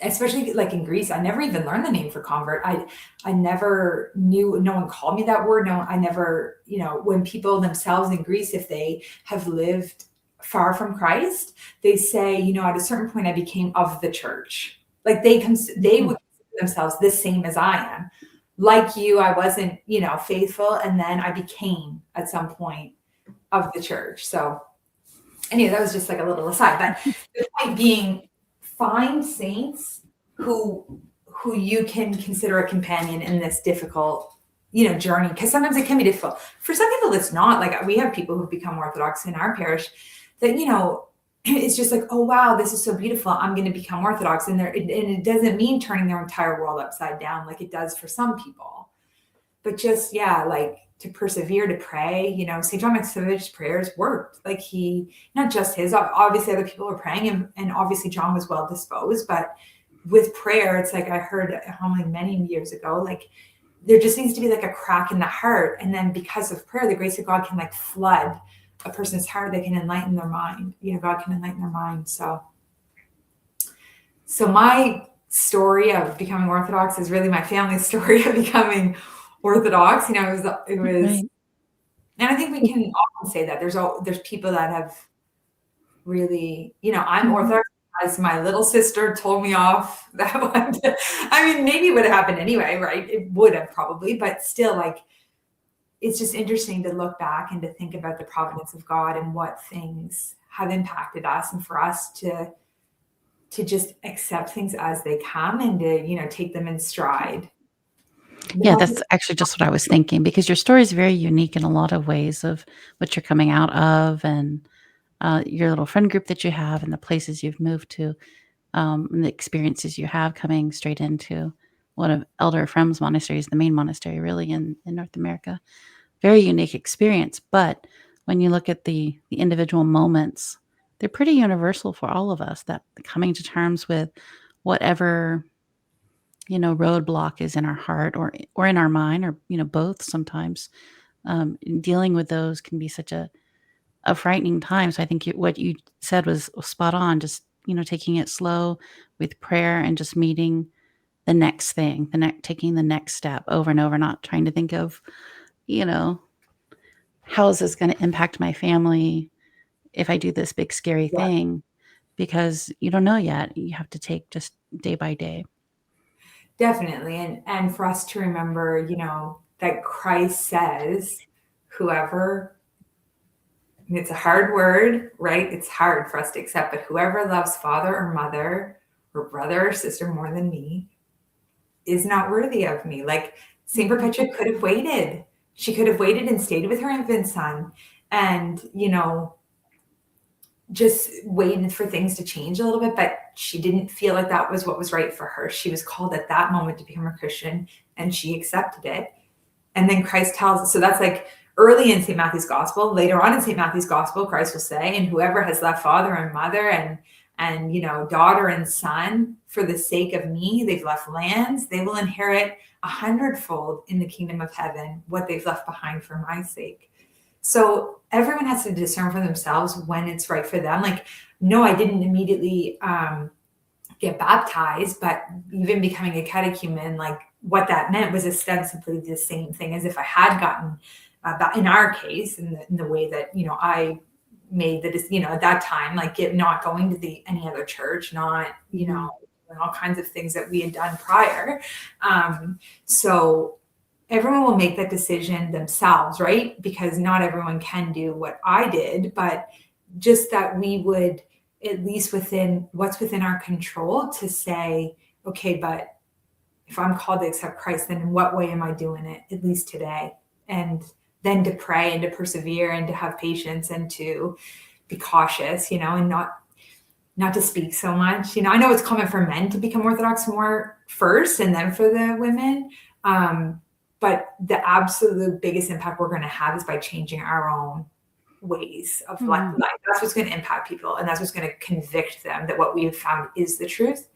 especially like in Greece. I never even learned the name for convert. I never knew, no one called me that word. No, I never, when people themselves in Greece, if they have lived far from Christ, they say, at a certain point I became of the church. Like they would consider themselves the same as I am. Like you, I wasn't, faithful. And then I became at some point of the church. So anyway, that was just like a little aside. But the point being, find saints who you can consider a companion in this difficult, journey. Because sometimes it can be difficult. For some people, it's not. Like we have people who've become Orthodox in our parish that, it's just like, oh, wow, this is so beautiful. I'm going to become Orthodox. And it doesn't mean turning their entire world upside down like it does for some people. But just, like to persevere, to pray, St. John Maximovich's prayers worked. Like not just his, obviously other people were praying and obviously John was well disposed. But with prayer, it's like I heard a homily many years ago, like there just needs to be like a crack in the heart. And then because of prayer, the grace of God can like flood a person's heart. They can enlighten their mind. God can enlighten their mind. So So my story of becoming Orthodox is really my family's story of becoming Orthodox. You know, it was, Right. and I think we can often say that there's people that have really, you know, I'm Mhm. Orthodox as my little sister told me off that one. I mean, maybe it would have happened anyway, right? It would have probably, but still, like, it's just interesting to look back and to think about the providence of God and what things have impacted us, and for us to just accept things as they come and to, you know, take them in stride. Yeah, that's actually just what I was thinking because your story is very unique in a lot of ways of what you're coming out of and your little friend group that you have and the places you've moved to and the experiences you have coming straight into one of Elder Ephraim's monasteries, the main monastery really in North America. Very unique experience. But when you look at the individual moments, they're pretty universal for all of us that coming to terms with whatever roadblock is in our heart or in our mind or both sometimes dealing with those can be such a frightening time. So I think what you said was spot on, just taking it slow with prayer and just meeting the next thing, taking the next step over and over, not trying to think of you know how is this going to impact my family if I do this big scary Yeah, thing, because you don't know yet. You have to take just day by day. definitely. And for us to remember, you know, that Christ says, whoever, and it's a hard word, right? It's hard for us to accept, but whoever loves father or mother or brother or sister more than me is not worthy of me. Like Saint Mhm. Perpetua could have waited. She could have waited and stayed with her infant son and, you know, just waited for things to change a little bit, but she didn't feel like that was what was right for her. She was called at that moment to become a Christian and she accepted it. And then Christ tells us, so that's like early in St. Matthew's gospel. Later on in St. Matthew's gospel, Christ will say, and whoever has left father and mother and you know, daughter and son for the sake of me, they've left lands, they will inherit 100-fold in the kingdom of heaven what they've left behind for my sake. So everyone has to discern for themselves when it's right for them. Like, no, I didn't immediately get baptized, but even becoming a catechumen, like what that meant was ostensibly the same thing as if I had gotten, in our case, in the way that, you know, I made the, you know, at that time, like not going to any other church, not, you know, Mhm. all kinds of things that we had done prior. So everyone will make that decision themselves, right? Because not everyone can do what I did, but just that we would, at least within what's within our control, to say, okay, but if I'm called to accept Christ, then in what way am I doing it, at least today? And then to pray and to persevere and to have patience and to be cautious, you know, and not to speak so much. You know, I know it's common for men to become Orthodox more first and then for the women. But the absolute biggest impact we're going to have is by changing our own ways of life. Mhm. That's what's going to impact people, and that's what's going to convict them that what we have found is the truth.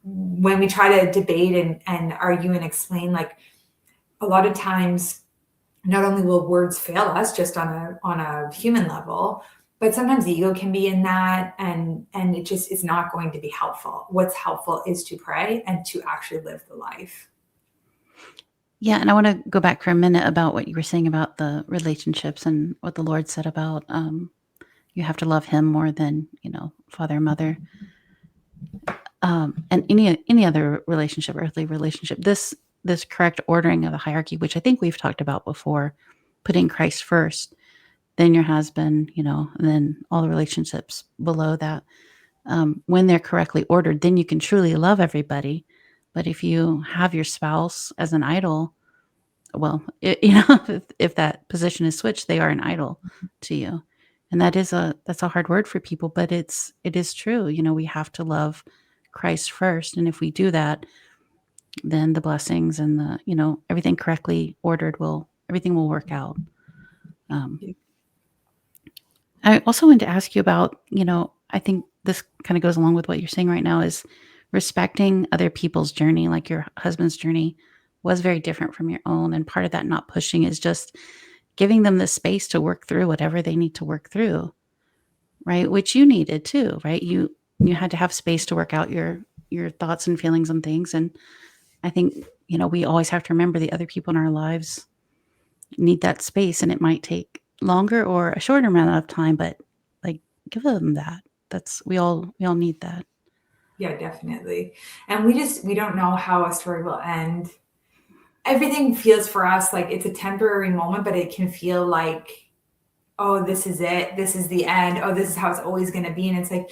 When we try to debate and argue and explain, like a lot of times, not only will words fail us just on a human level, but sometimes ego can be in that, and it just is not going to be helpful. What's helpful is to pray and to actually live the life. Yeah, and I want to go back for a minute about what you were saying about the relationships and what the Lord said about you have to love Him more than father and mother, and any other relationship, earthly relationship. This correct ordering of the hierarchy, which I think we've talked about before, putting Christ first, then your husband, and then all the relationships below that. When they're correctly ordered, then you can truly love everybody. But if you have your spouse as an idol, well, if that position is switched, they are an idol to you. And that's a hard word for people, but it is true. We have to love Christ first. And if we do that, then the blessings and everything correctly ordered everything will work out. Um, I also wanted to ask you about, I think this kind of goes along with what you're saying right now is respecting other people's journey. Like your husband's journey was very different from your own. And part of that not pushing is just giving them the space to work through whatever they need to work through, right? Which you needed too, right? You had to have space to work out your thoughts and feelings and things. And I think, we always have to remember the other people in our lives need that space, and it might take longer or a shorter amount of time, but like, give them that. We all need that. Yeah, definitely. And we don't know how a story will end. Everything feels for us like it's a temporary moment, but it can feel like, oh, this is it. This is the end. Oh, this is how it's always going to be. And it's like,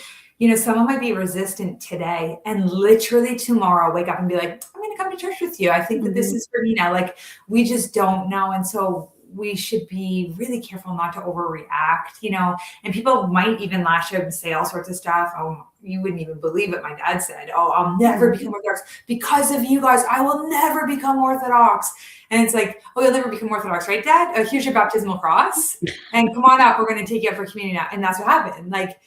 someone might be resistant today and literally tomorrow wake up and be like, I'm going to come to church with you. I think that this is for me now. Like, we just don't know. And so we should be really careful not to overreact, and people might even lash out and say all sorts of stuff. Oh, you wouldn't even believe what my dad said. Oh, I'll never become Orthodox because of you guys. I will never become Orthodox. And it's like, oh, you'll never become Orthodox, right, Dad? Oh, here's your baptismal cross. And come on up. We're going to take you up for communion now. And that's what happened. Like,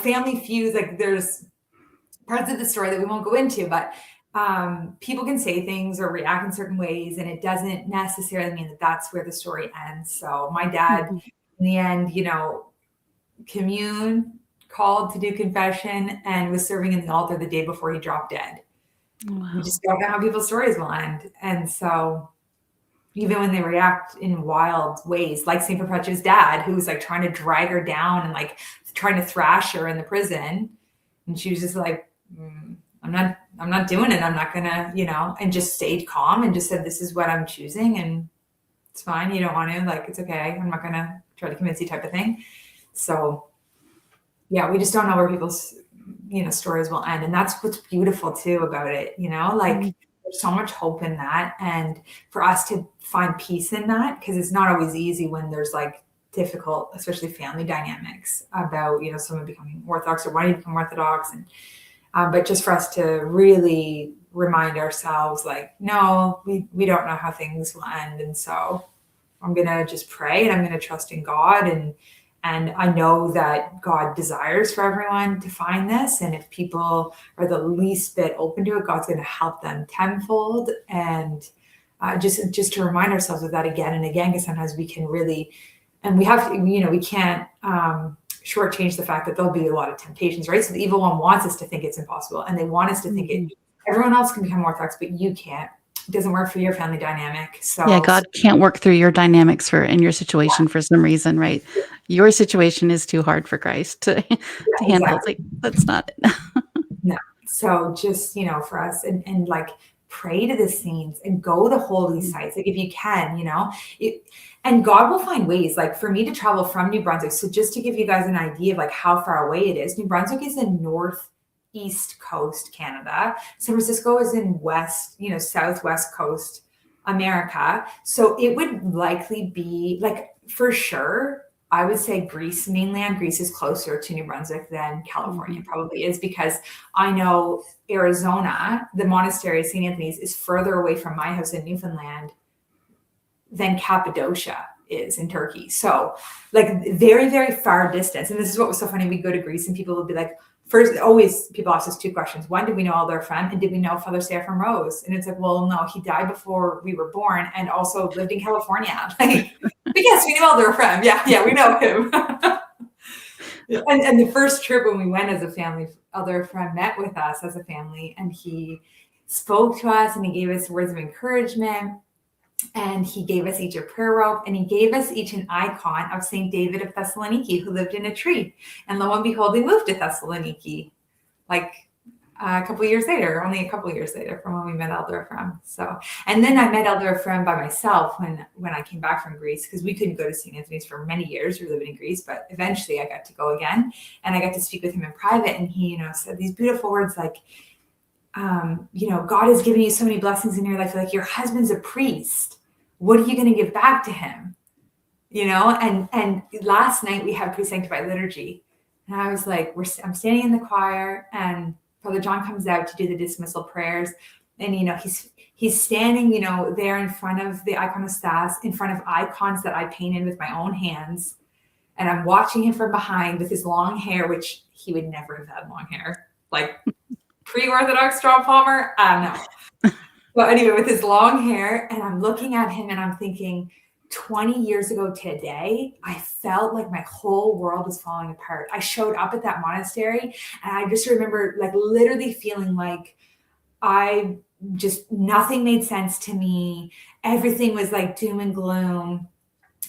family feuds, like there's parts of the story that we won't go into, but people can say things or react in certain ways, and it doesn't necessarily mean that that's where the story ends. So my dad, in the end, called to do confession and was serving in the altar the day before he dropped dead. Wow. You just don't know how people's stories will end. And so even when they react in wild ways, like St. Perpetua's dad, who was like trying to drag her down and like trying to thrash her in the prison. And she was just like, I'm not doing it. I'm not gonna, and just stayed calm and just said, this is what I'm choosing. And it's fine. You don't want to, like, it's okay. I'm not gonna try to convince you type of thing. So yeah, we just don't know where people's, stories will end. And that's what's beautiful too about it, like there's so much hope in that. And for us to find peace in that, because it's not always easy when there's like difficult, especially family dynamics about, someone becoming Orthodox or wanting to become Orthodox. And, but just for us to really remind ourselves, like, no, we don't know how things will end. And so I'm going to just pray and I'm going to trust in God. And I know that God desires for everyone to find this. And if people are the least bit open to it, God's going to help them tenfold. And just to remind ourselves of that again and again, because sometimes we can really, and we have, we can't shortchange the fact that there'll be a lot of temptations, right? So the evil one wants us to think it's impossible. And they want us to think everyone else can become Orthodox, but you can't. It doesn't work for your family dynamic. So yeah, God can't work through your dynamics in your situation for some reason, right? Your situation is too hard for Christ to handle. Exactly. It's like, that's not it. No. So just, for us and like pray to the saints and go to holy sites. Like if you can, and God will find ways. Like for me to travel from New Brunswick. So just to give you guys an idea of like how far away it is, New Brunswick is in northeast coast Canada. San Francisco is in west, southwest coast America. So it would likely be like, for sure, I would say mainland Greece is closer to New Brunswick than California probably is, because I know Arizona, the monastery of St. Anthony's, is further away from my house in Newfoundland than Cappadocia is in Turkey. So like very, very far distance. And this is what was so funny. We go to Greece and people will be like, first, always people ask us two questions. One, did we know Elder Ephraim? And did we know Father Ephraim Rose? And it's like, well, no, he died before we were born and also lived in California. Like, but yes, we knew Elder Ephraim. Yeah, we know him. And the first trip when we went as a family, Elder Ephraim met with us as a family and he spoke to us and he gave us words of encouragement. And he gave us each a prayer rope and he gave us each an icon of St. David of Thessaloniki, who lived in a tree. And lo and behold, we moved to Thessaloniki like a couple of years later, only a couple of years later from when we met Elder Ephraim. So, and then I met Elder Ephraim by myself when I came back from Greece, because we couldn't go to St. Anthony's for many years. We were living in Greece, but eventually I got to go again and I got to speak with him in private. And he, said these beautiful words like, God has given you so many blessings in your life. Like your husband's a priest. What are you going to give back to him? And last night we had pre-sanctified liturgy and I was like, I'm standing in the choir and Father John comes out to do the dismissal prayers. And, he's standing, there in front of the iconostas, in front of icons that I painted with my own hands. And I'm watching him from behind with his long hair, which he would never have had long hair. Like, pre-Orthodox John Palmer? No. But anyway, with his long hair, and I'm looking at him and I'm thinking, 20 years ago today, I felt like my whole world was falling apart. I showed up at that monastery and I just remember like literally feeling like nothing made sense to me. Everything was like doom and gloom.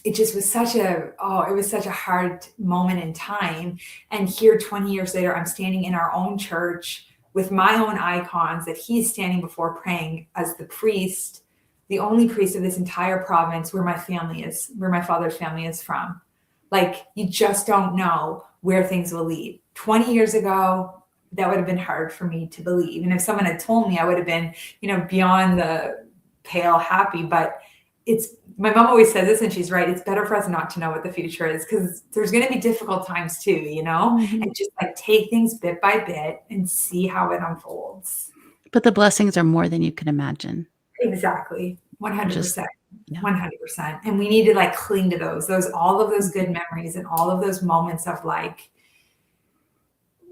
It just was it was such a hard moment in time. And here 20 years later, I'm standing in our own church with my own icons that he's standing before praying as the priest, the only priest of this entire province where my father's family is from. Like, you just don't know where things will lead. 20 years ago, that would have been hard for me to believe. And if someone had told me, I would have been, beyond the pale happy. But my mom always says this, and she's right. It's better for us not to know what the future is, because there's going to be difficult times too, Mm-hmm. and just like take things bit by bit and see how it unfolds. But the blessings are more than you can imagine. Exactly. 100%. Yeah. 100%. And we need to like cling to all of those good memories and all of those moments of like,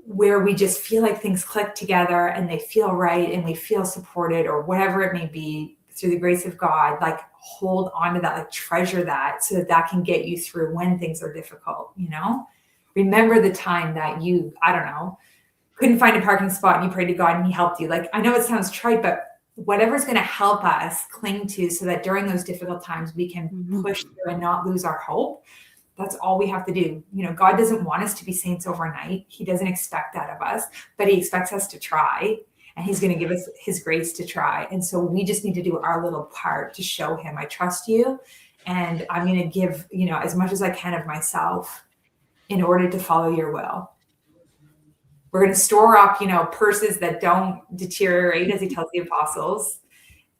where we just feel like things click together and they feel right and we feel supported, or whatever it may be, through the grace of God. Like, hold on to that, like treasure that, so that can get you through when things are difficult. Remember the time that you, I don't know, couldn't find a parking spot and you prayed to God and he helped you. Like, I know it sounds trite, but whatever's going to help us cling to, so that during those difficult times we can push through and not lose our hope. That's all we have to do. God doesn't want us to be saints overnight. He doesn't expect that of us, but he expects us to try, and he's going to give us his grace to try. And so we just need to do our little part to show him, I trust you, and I'm going to give, as much as I can of myself in order to follow your will. We're going to store up, purses that don't deteriorate, as he tells the apostles,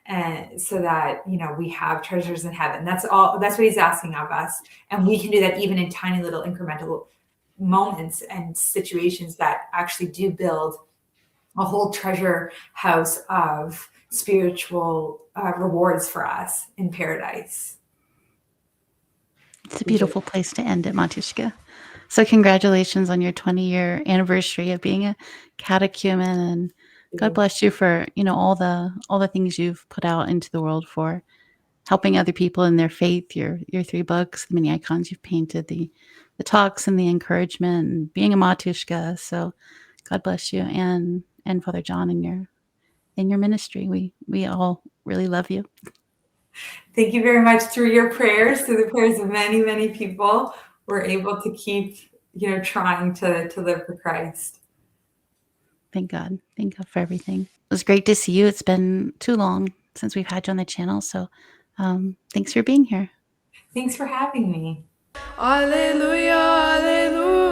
and so that, we have treasures in heaven. That's what he's asking of us. And we can do that even in tiny little incremental moments and situations that actually do build a whole treasure house of spiritual rewards for us in paradise. It's a beautiful place to end it, Matushka. So congratulations on your 20-year anniversary of being a catechumen, and God bless you for, all the things you've put out into the world for helping other people in their faith, your 3 books, the many icons you've painted, the talks and the encouragement, and being a Matushka. So God bless you, and Father John in your ministry. We all really love you. Thank you very much. Through your prayers, through the prayers of many, many people, we're able to keep, trying to live for Christ. Thank God. Thank God for everything. It was great to see you. It's been too long since we've had you on the channel. So thanks for being here. Thanks for having me. Alleluia, alleluia.